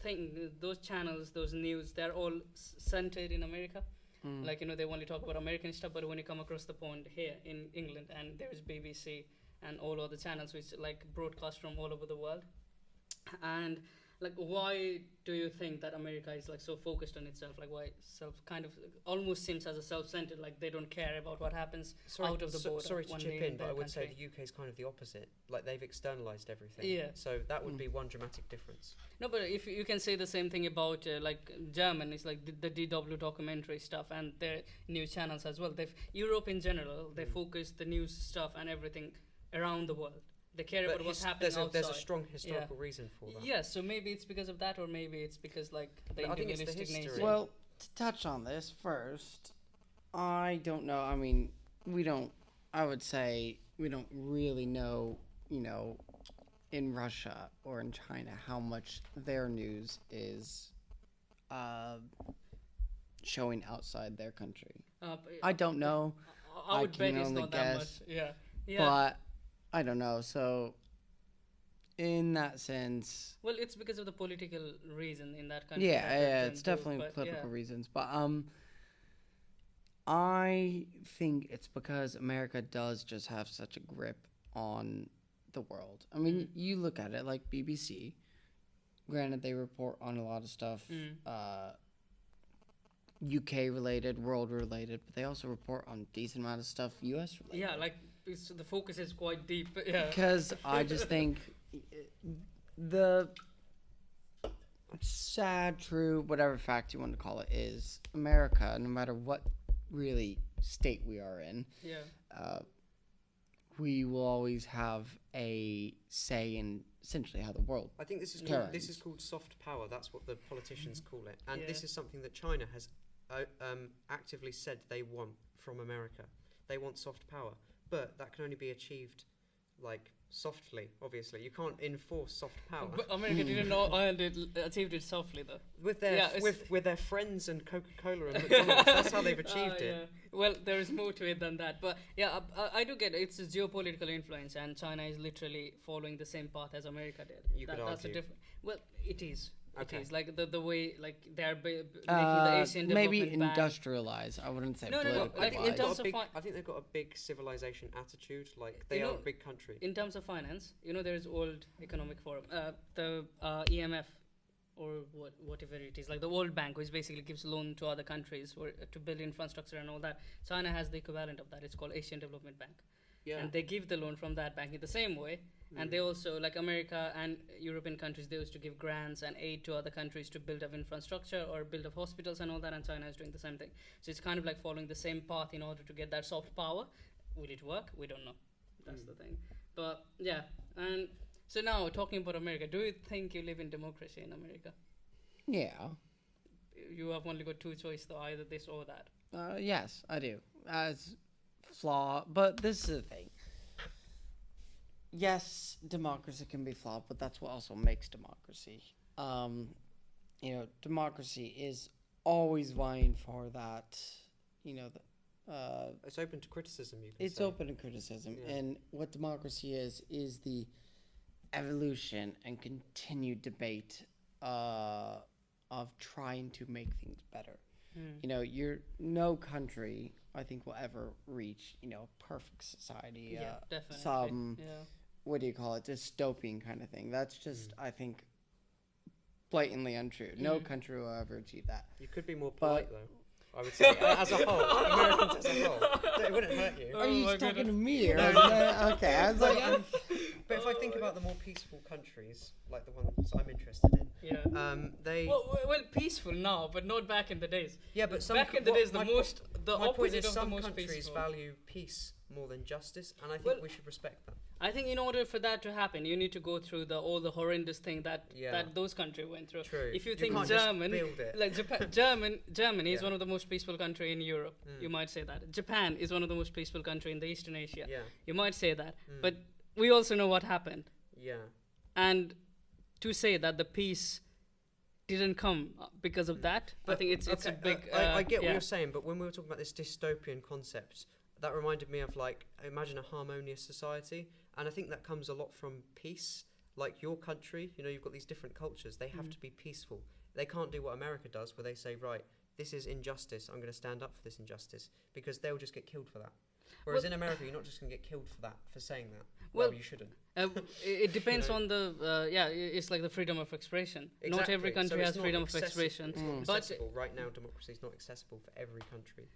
channels, those news, they're all centered in America. Like they only talk about American stuff. But when you come across the pond here in England, and there's BBC and all other channels which like broadcast from all over the world. And like, why do you think that America is like so focused on itself? Like, why kind of almost seems as a self-centered, like they don't care about what happens out of the border. Sorry to chip in, but I would say the UK is kind of the opposite. Like they've externalized everything. Yeah. So that would be one dramatic difference. No, but if you can say the same thing about like German, it's like the DW documentary stuff and their news channels as well. Europe in general, they focus the news stuff and everything around the world. They care about what's happening outside. There's a strong historical reason for that. Yeah, so maybe it's because of that, or maybe it's because like the individualistic nature. Well, to touch on this first, I don't know. I mean, I would say we don't really know, in Russia or in China how much their news is showing outside their country. I don't know. I would bet it's not that much. Yeah. But I don't know. So, in that sense, well, it's because of the political reason in that country. Yeah, it's definitely political reasons. But I think it's because America does just have such a grip on the world. I mean, you look at it like BBC. Granted, they report on a lot of stuff, UK related, world related, but they also report on a decent amount of stuff US related. Yeah, like the focus is quite deep. Yeah. Because I just think the sad, true, whatever fact you want to call it is America, no matter what really state we are in, we will always have a say in essentially how the world I think this is called soft power. That's what the politicians call it. And this is something that China has actively said they want from America. They want soft power. But that can only be achieved, like, softly, obviously. You can't enforce soft power. But America didn't achieved it softly, though. With their friends and Coca-Cola and McDonald's, that's how they've achieved it. Well, there is more to it than that. But, I do get it. It's a geopolitical influence, and China is literally following the same path as America did. You could argue. Well, it is. Okay. It is like the way like they're making the Asian maybe development industrialize. I wouldn't say No. Like in terms of I think they've got a big civilization attitude. Like they are a big country. In terms of finance, there is World Economic Forum, the EMF, or whatever it is, like the World Bank, which basically gives loan to other countries to build infrastructure and all that. China has the equivalent of that. It's called Asian Development Bank. Yeah. And they give the loan from that bank in the same way. And they also, like America and European countries, they used to give grants and aid to other countries to build up infrastructure or build up hospitals and all that, and China is doing the same thing. So it's kind of like following the same path in order to get that soft power. Will it work? We don't know. That's the thing. But yeah, and so now talking about America, do you think you live in democracy in America? Yeah. You have only got two choices, though, either this or that. Yes, I do. As flaw, but this is the thing. Yes, democracy can be flawed, but that's what also makes democracy. Democracy is always vying for that. It's open to criticism. You can It's say. open to criticism, and what democracy is the evolution and continued debate of trying to make things better. No country, I think, will ever reach, perfect society. Yeah, definitely. Some, Yeah. what do you call it, dystopian kind of thing. That's just, I think, blatantly untrue. No country will ever achieve that. You could be more polite, though. I would say, as a whole, Americans as a whole. So it wouldn't hurt you. Are you my talking goodness. to me? Or No. okay, I was like, But if I think about the more peaceful countries, like the ones I'm interested in, Yeah. they. Well, peaceful now, but not back in the days. Yeah, but some back in the days, the my opposite point is of the some most countries peaceful. value peace more than justice, and I think Well, we should respect that. I think in order for that to happen, you need to go through all the horrendous thing that those countries went through. True. If you You think can't just German, build it. like Germany is Yeah. one of the most peaceful country in Europe. You might say that. Japan is one of the most peaceful country in the Eastern Asia. Yeah. You might say that, but we also know what happened. Yeah. And to say that the peace didn't come because of that, I think it's a big. I get what yeah. you're saying, but when we were talking about this dystopian concept, that reminded me of, like, imagine a harmonious society, and I think that comes a lot from peace. Like your country, you've got these different cultures. They have to be peaceful. They can't do what America does, where they say, right, this is injustice. I'm going to stand up for this injustice, because they'll just get killed for that. Whereas in America, you're not just going to get killed for that, for saying that. Well, you shouldn't. It depends on the it's like the freedom of expression. Exactly. Not every country So it's has not freedom of accessi- expression. It's not But accessible. Right now, democracy is not accessible for every country.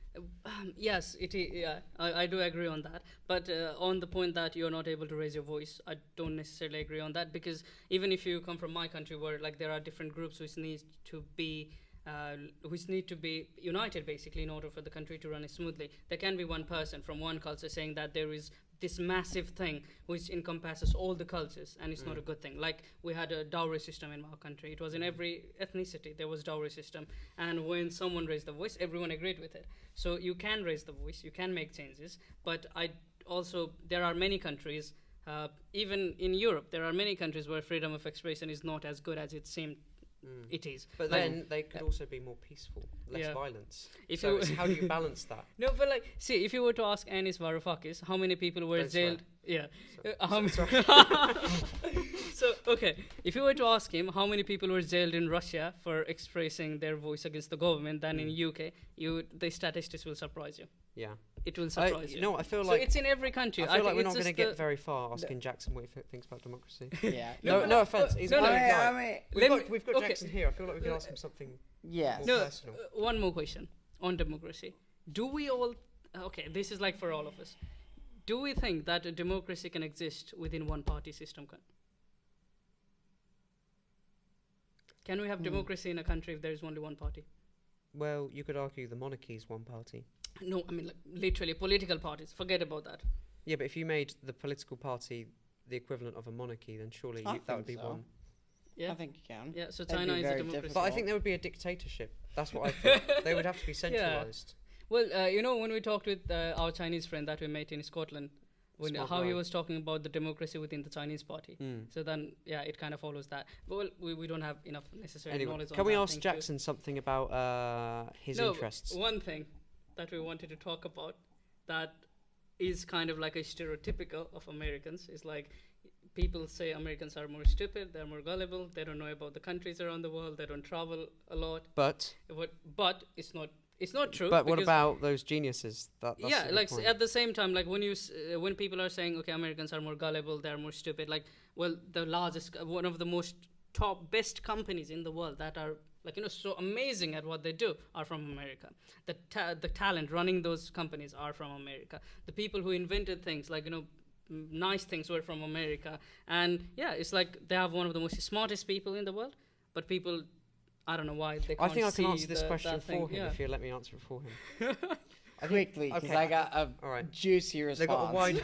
yes, it is. Yeah, I do agree on that. But on the point that you're not able to raise your voice, I don't necessarily agree on that, because even if you come from my country, where like there are different groups which need to be united basically in order for the country to run smoothly. There can be one person from one culture saying that there is this massive thing which encompasses all the cultures, and it's not a good thing. Like we had a dowry system in our country. It was in every ethnicity there was dowry system, and when someone raised the voice, everyone agreed with it. So you can raise the voice, you can make changes, but there are many countries, even in Europe, there are many countries where freedom of expression is not as good as it seemed. It is. But then they could also be more peaceful, less violence. How do you balance that? No, but like, see, if you were to ask Anis Varoufakis how many people were Don't jailed, swear. Okay, if you were to ask him how many people were jailed in Russia for expressing their voice against the government, then in UK, the statistics will surprise you. Yeah. It will surprise you. No, I feel So like it's in every country. I feel like think we're it's not going to just get very far asking Jackson what he thinks about democracy. yeah. No offense. He's a no, brilliant guy. I mean, We've got okay. Jackson here. I feel like we can ask him something yes. more No, personal. one more question on democracy. Do we all? Okay, this is like for all of us. Do we think that a democracy can exist within one-party system? Can we have democracy in a country if there is only one party? Well, you could argue the monarchy is one party. No, I mean like, literally political parties. Forget about that. Yeah, but if you made the political party the equivalent of a monarchy, then surely I that would think be so. one. Yeah. I think you can. Yeah. So That'd China be is a very democracy. difficult. But I think there would be a dictatorship. That's what I think. They would have to be centralised. Well, when we talked with our Chinese friend that we met in Scotland, how he was talking about the democracy within the Chinese party. So then, it kind of follows that. But we don't have enough necessary Anyway, knowledge on can we that, ask thank you. Jackson something about his interests? One thing that we wanted to talk about that is kind of like a stereotypical of Americans is like people say Americans are more stupid, they're more gullible, they don't know about the countries around the world, they don't travel a lot. But But it's not true. But what because- about those geniuses? That's yeah, a good like point. at the same time, like when people are saying, okay, Americans are more gullible, they're more stupid. Like, well, one of the most top best companies in the world that are like, so amazing at what they do are from America. The talent running those companies are from America. The people who invented things like, nice things were from America. And yeah, it's like they have one of the most smartest people in the world, but people, I don't know why they can't I think I can see answer this question for him yeah. if you let me answer it for him. Quickly, because okay, I got a all right. juicy response.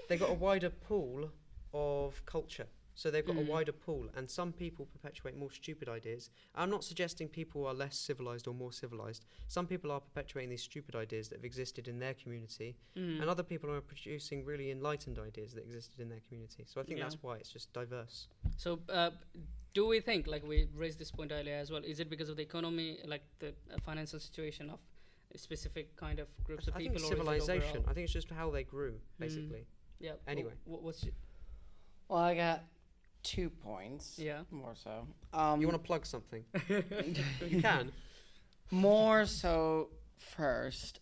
They got a wider pool of culture. So they've got a wider pool, and some people perpetuate more stupid ideas. I'm not suggesting people are less civilized or more civilized. Some people are perpetuating these stupid ideas that have existed in their community, and other people are producing really enlightened ideas that existed in their community. So I think that's why it's just diverse. So do we think, like we raised this point earlier as well, is it because of the economy, like the financial situation of a specific kind of groups of I people? think or civilization. I think it's just how they grew, basically. Yeah. Anyway. What's your, Well, I got 2 points. Yeah. More so. You want to plug something? You can. More so first.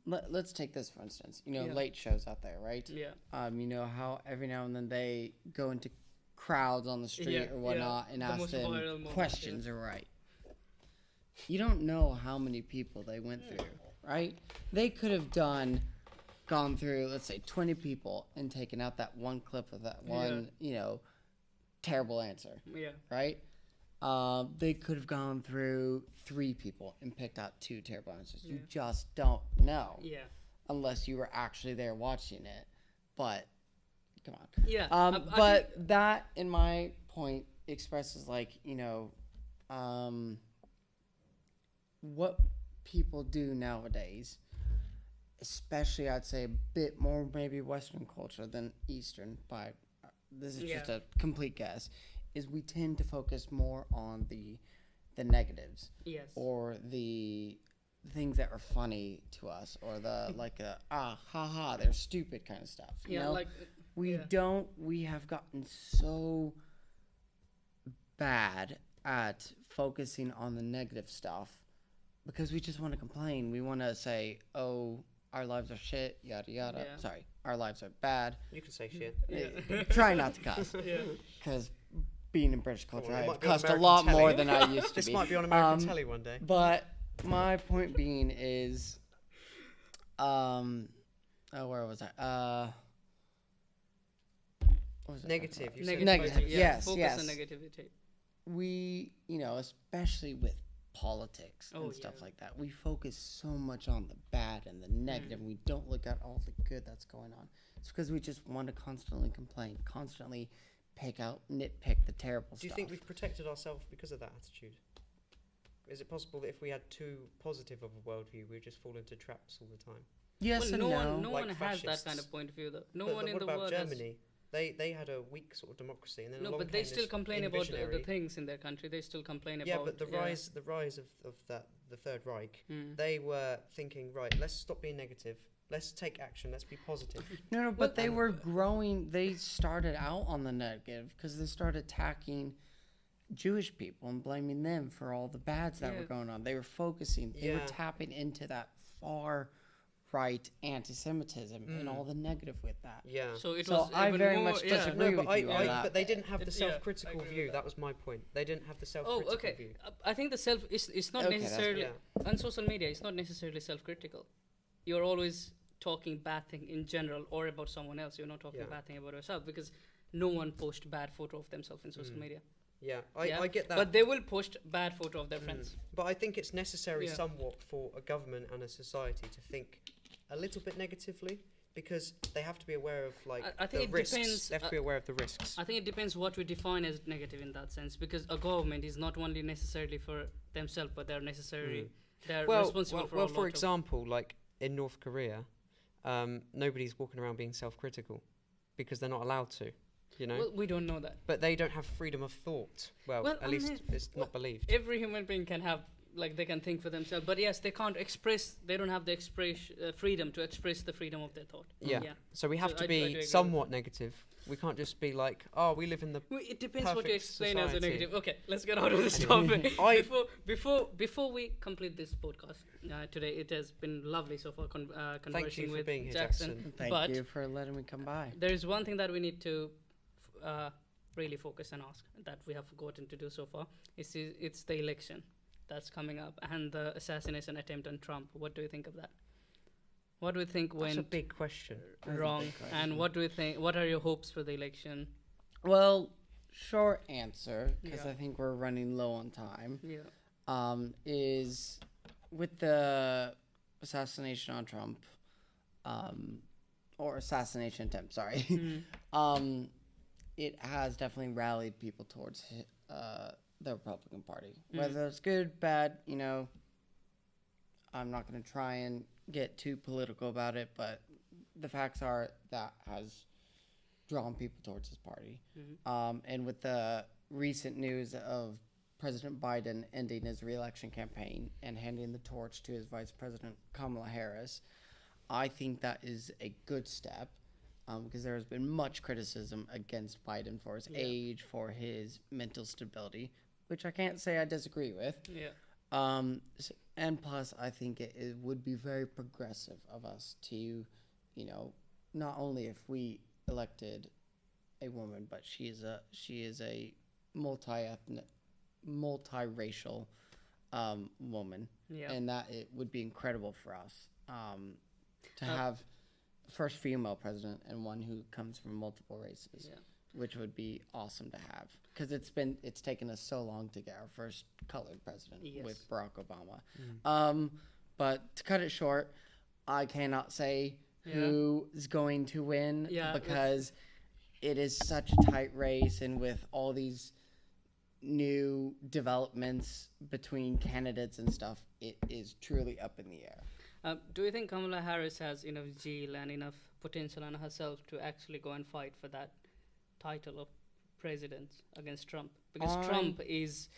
Let's take this for instance. Late shows out there, right? Yeah. You know how every now and then they go into crowds on the street or whatnot and ask them questions, right? You don't know how many people they went through, right? They could have gone through, let's say, 20 people and taken out that one clip of that one, terrible answer. Yeah. Right? They could have gone through 3 people and picked out 2 terrible answers. You just don't know. Yeah. Unless you were actually there watching it. But, come on. Yeah. But that, in my point, expresses, like, what people do nowadays, especially I'd say a bit more maybe Western culture than Eastern, by this is just a complete guess, is we tend to focus more on the negatives. Yes. Or the things that are funny to us, or the like haha, they're stupid kind of stuff. You know? Like we have gotten so bad at focusing on the negative stuff because we just want to complain. We want to say, oh, our lives are shit, yada yada. Yeah. Sorry, our lives are bad. You can say shit. Try not to cuss. Yeah. Because being in British culture, Well, I've cussed a lot more than I used to This be. might be on American telly one day. But my point being is, where was I? What was it? Negative. You said Negative. Yes, Focus yes. on negativity. We, especially with politics Oh, and stuff yeah. like that, we focus so much on the bad and the negative. We don't look at all the good that's going on. It's because we just want to constantly complain, constantly nitpick the terrible stuff. Do you think we've protected ourselves because of that attitude? Is it possible that if we had too positive of a worldview, we'd just fall into traps all the time? Yes and no. No Like one has fascists. that kind of point of view, though. No But one in what the about world Germany? They had a weak sort of democracy, and then No, along but they came still this complain about the visionary- things in their country. They still complain Yeah, about. but the rise of the Third Reich, Mm. they were thinking, right, let's stop being negative. Let's take action. Let's be positive. No, but they were growing. They started out on the negative because they started attacking Jewish people and blaming them for all the bads that were going on. They were focusing. They were tapping into that far right anti-Semitism and all the negative with that. Yeah. So it So was I even very more, much yeah. disagree No, but with you on that. but they didn't have the Yeah, I self-critical agree with view. that. That was my point. They didn't have the Oh, self-critical okay. view. I think the self it's not Okay, that's necessarily fair. on social media. It's not necessarily self-critical. You're always talking bad thing in general or about someone else. You're not talking bad thing about yourself because no one posts bad photo of themselves in social media. Yeah, I get that. But they will post bad photo of their friends. But I think it's necessary Yeah. somewhat for a government and a society to think a little bit negatively because they have to be aware of I think the it risks. depends, They have to be aware of the risks. I think it depends what we define as negative in that sense because a government is not only necessarily for themselves but they're necessary. They're responsible for a lot for of- example, like in North Korea, nobody's walking around being self-critical because they're not allowed to. Well, we don't know that. But they don't have freedom of thought. Well, at least it's not believed. Every human being can have, they can think for themselves. But yes, they can't express, they don't have the freedom to express the freedom of their thought. Yeah. So we have So to I do agree be with somewhat negative. We can't just be like, oh, we live in the... It depends what you perfect explain as a society. negative. Okay, let's get out of this topic. I- Before we complete this podcast today, it has been lovely so far conversing Thank you for with being here, Jackson. Jackson. Thank But you for letting me come by. there is one thing that we need to really focus and ask that we have forgotten to do so far. It's the election that's coming up and the assassination attempt on Trump. What do you think of that? What do you think That's a went big question. wrong? And what do you think? What are your hopes for the election? Well, short answer, because Yeah. I think we're running low on time, Yeah. is with the assassination on Trump, or assassination attempt, sorry, Mm. it has definitely rallied people towards the Republican Party. Mm. Whether it's good, bad, I'm not going to try and get too political about it, but the facts are that has drawn people towards his party. Mhm. And with the recent news of President Biden ending his re-election campaign and handing the torch to his Vice President Kamala Harris, I think that is a good step, because there has been much criticism against Biden for his Yeah. age, for his mental stability, which I can't say I disagree with. Yeah. And plus, I think it would be very progressive of us to, not only if we elected a woman, but she is a multi-ethnic, multiracial woman, Yeah. and that it would be incredible for us to Uh, have first female president and one who comes from multiple races, Yeah. which would be awesome to have, because it's taken us so long to get our first colored president Yes. with Barack Obama. But to cut it short, I cannot say who is going to win, Yeah, because it is such a tight race, and with all these new developments between candidates and stuff, it is truly up in the air. Do you think Kamala Harris has enough zeal and enough potential in herself to actually go and fight for that title of president against Trump? Because Trump is,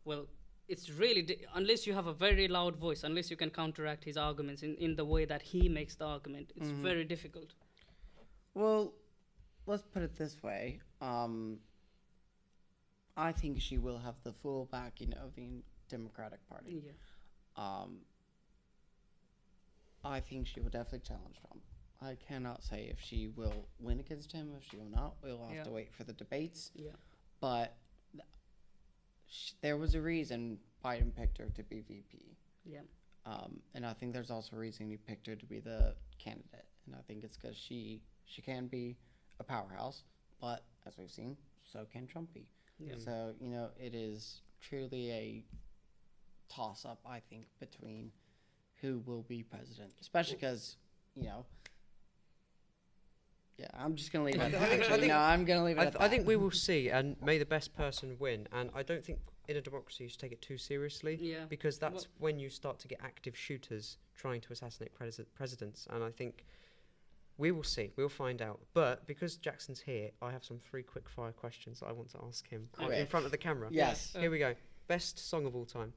well, it's really, unless you have a very loud voice, unless you can counteract his arguments in the way that he makes the argument, it's very difficult. Well, let's put it this way. I think she will have the full backing of the Democratic Party. Yeah. I think she will definitely challenge Trump. I cannot say if she will win against him, if she will not. We'll have to wait for the debates. Yeah. But there was a reason Biden picked her to be VP. Yeah. And I think there's also a reason he picked her to be the candidate. And I think it's because she can be a powerhouse, but as we've seen, so can Trump be. Yeah. So, it is truly a toss-up, I think, between who will be president, especially because, I'm just going to leave it at that. I'm going to leave it at that. I think we will see, and may the best person win. And I don't think in a democracy you should take it too seriously, Yeah. because that's when you start to get active shooters trying to assassinate presidents. And I think we will see. We'll find out. But because Jackson's here, I have some 3 quick-fire questions that I want to ask him in front of the camera. Yes. Here we go. Best song of all time.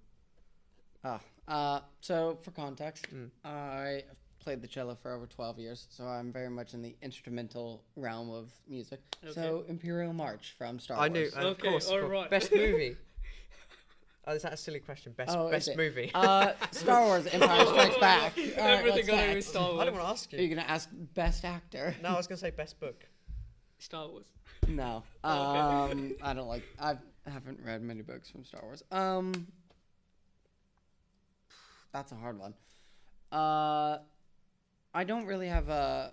So for context, I played the cello for over 12 years, so I'm very much in the instrumental realm of music. Okay. So Imperial March from Star Wars. I knew, of Okay, course. all right. Best movie. Oh, is that a silly question? Best is it? movie. Star Wars, Empire Strikes Back. All right, Everything what's got to be next? Star I Wars. don't want to ask Are you you. going to ask best actor? No, I was going to say best book. Star Wars. No. I don't like, I haven't read many books from Star Wars. That's a hard one. I don't really have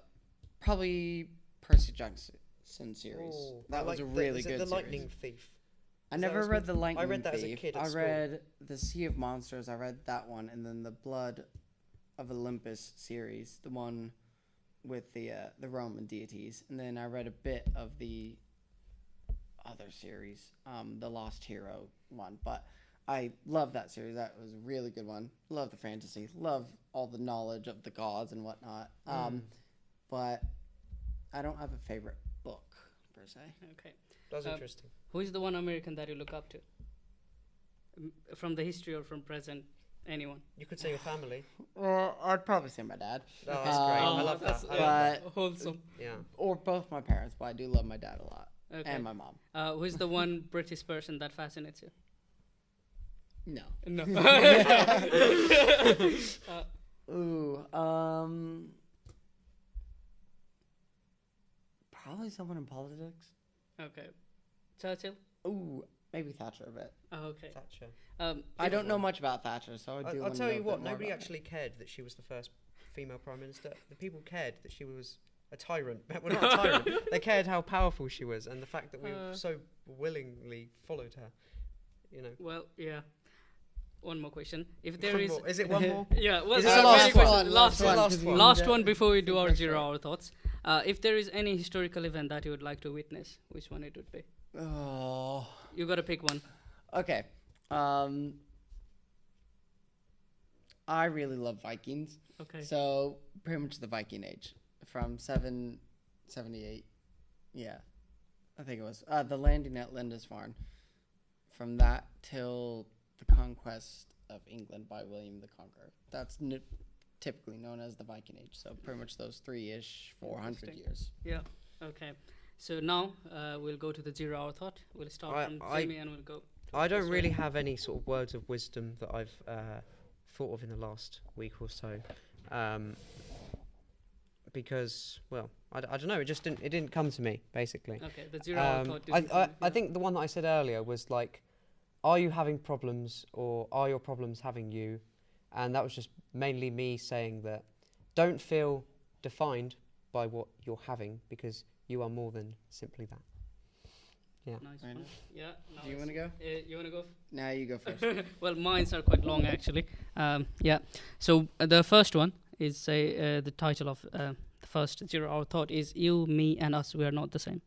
probably Percy Jackson series. Oh, That I was like a really is it good The series. Lightning Thief. I Is that never what it's read called? The Lightning I read that as a Thief. kid at I school. read The Sea of Monsters. I read that one, and then the Blood of Olympus series, the one with the Roman deities, and then I read a bit of the other series, the Lost Hero one. But I love that series. That was a really good one. Love the fantasy. Love all the knowledge of the gods and whatnot. But I don't have a favorite book per se. Okay. That's interesting. Who is the one American that you look up to? From the history or from present? Anyone? You could say your family. Well, I'd probably say my dad. Oh, that's great. I love that. That's I love But wholesome. Yeah. or both my parents, but I do love my dad a lot. Okay. And my mom. Who is the one British person that fascinates you? No. No. Ooh, probably someone in politics. Okay. Churchill? Ooh, maybe Thatcher a bit. Oh, okay. Thatcher. I don't know much about Thatcher, so I do. I'll tell you what. Nobody Nobody actually cared that she was the first female prime minister. The people cared that she was a tyrant. Well, not a tyrant. They cared how powerful she was, and the fact that we so willingly followed her. You know. Well, yeah. One more question. If there is... Is it one more? Yeah, well, Is this the last one? Last one before we do our Zero Hour Thoughts. If there is any historical event that you would like to witness, which one it would be? Oh. You got to pick one. Okay. I really love Vikings. Okay. So pretty much the Viking Age from 778. Yeah, I think it was the landing at Lindisfarne. From that till the conquest of England by William the Conqueror. That's typically known as the Viking Age. So pretty much those 400 years. Yeah. Okay. So now we'll go to the Zero Hour Thought. We'll start from Jamie and we'll go. I don't really have any sort of words of wisdom that I've thought of in the last week or so, because, well, I don't know. It didn't come to me, basically. Okay, the Zero Hour Thought. I think the one that I said earlier was like, are you having problems, or are your problems having you? And that was just mainly me saying that don't feel defined by what you're having, because you are more than simply that. Yeah. Nice one. Yeah. Nice. Do you want to go? You want to go? No, you go first. Well, mines are quite long, actually. Yeah. So the first one is the title of the first Zero Hour Thought is "You, Me, and Us. We are not the same."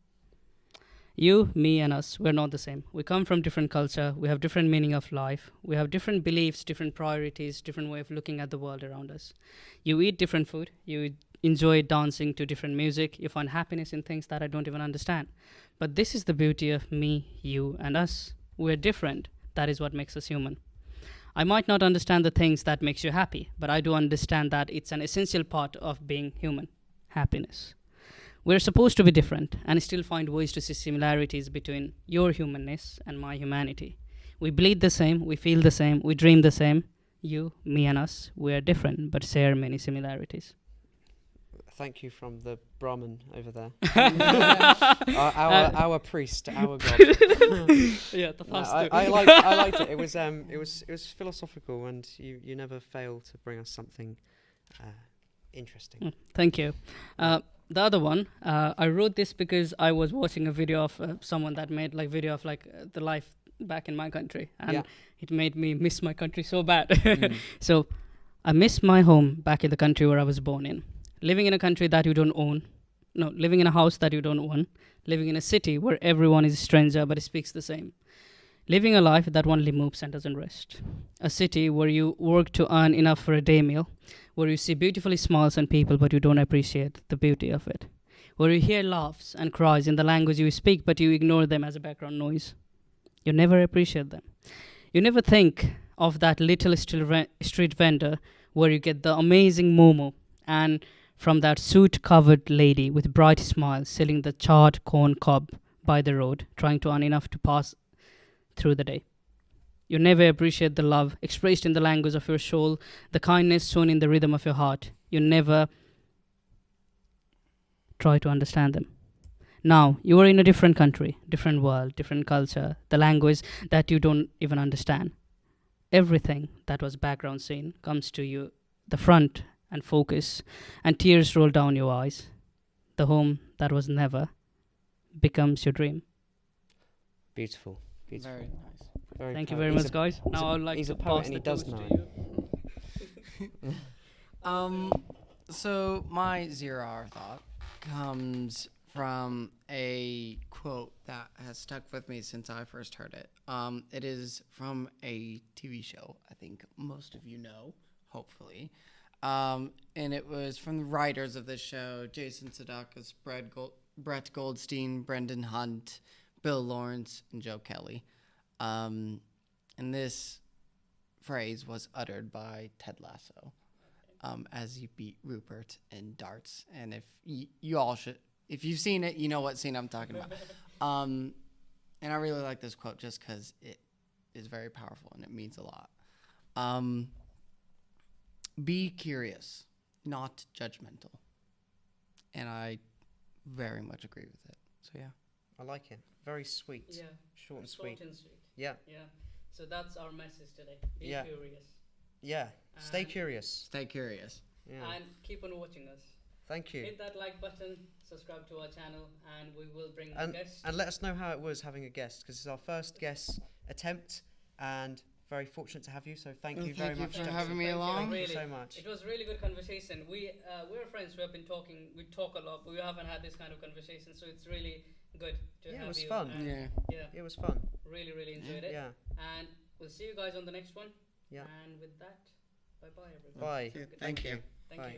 You, me, and us, we're not the same. We come from different culture. We have different meaning of life. We have different beliefs, different priorities, different way of looking at the world around us. You eat different food. You enjoy dancing to different music. You find happiness in things that I don't even understand. But this is the beauty of me, you, and us. We're different. That is what makes us human. I might not understand the things that makes you happy, but I do understand that it's an essential part of being human. Happiness. We're supposed to be different and still find ways to see similarities between your humanness and my humanity. We bleed the same, we feel the same, we dream the same. You, me, and us, we are different but share many similarities. Thank you from the Brahmin over there. our priest, our god. Yeah, the first I liked it. It was philosophical, and you never fail to bring us something interesting. Thank you. The other one, I wrote this because I was watching a video of someone that made video of the life back in my country, and it made me miss my country so bad. So I miss my home back in the country where I was born in. Living in a country that you don't own, living in a house that you don't own, living in a city where everyone is a stranger but speaks the same. Living a life that only moves and doesn't rest. A city where you work to earn enough for a day meal, where you see beautifully smiles on people but you don't appreciate the beauty of it. Where you hear laughs and cries in the language you speak but you ignore them as a background noise. You never appreciate them. You never think of that little street vendor where you get the amazing momo, and from that suit-covered lady with bright smile selling the charred corn cob by the road, trying to earn enough to pass through the day. You never appreciate the love expressed in the language of your soul, the kindness shown in the rhythm of your heart. You never try to understand them. Now, you are in a different country, different world, different culture, the language that you don't even understand. Everything that was background scene comes to you, the front and focus, and tears roll down your eyes. The home that was never becomes your dream. Beautiful. Beautiful. Very nice. Thank you very much, guys. Now I would like to pass the does torch know to you. So my Zero Hour Thought comes from a quote that has stuck with me since I first heard it. It is from a TV show I think most of you know, hopefully. And it was from the writers of this show, Jason Sudeikis, Brett Goldstein, Brendan Hunt, Bill Lawrence, and Joe Kelly. And this phrase was uttered by Ted Lasso as he beat Rupert in darts. And if you all should, if you've seen it, you know what scene I'm talking about. And I really like this quote just because it is very powerful and it means a lot. Be curious, not judgmental. And I very much agree with it. So yeah. I like it. very sweet, Yeah. short and sweet. Short and sweet. Yeah, Yeah. So that's our message today. Be Yeah. curious. yeah. Stay And- curious. Stay curious. Yeah. And keep on watching us. Thank you. Hit that like button, subscribe to our channel, and we will bring a And guest. and let us know how it was having a guest, because it's our first guest attempt, and very fortunate to have you. So thank you very much, for Jackson. having me Thank you. along. Thank you Really. so much. It was really good conversation. We're friends. We have been talking. We talk a lot, but we haven't had this kind of conversation. So it's really good to Yeah, it have was you. fun. And Yeah. yeah, It was fun. really enjoyed it. Yeah. And we'll see you guys on the next one. Yeah. And with that, bye bye everybody. Bye. Thank Thank you. you. Thank Bye. you.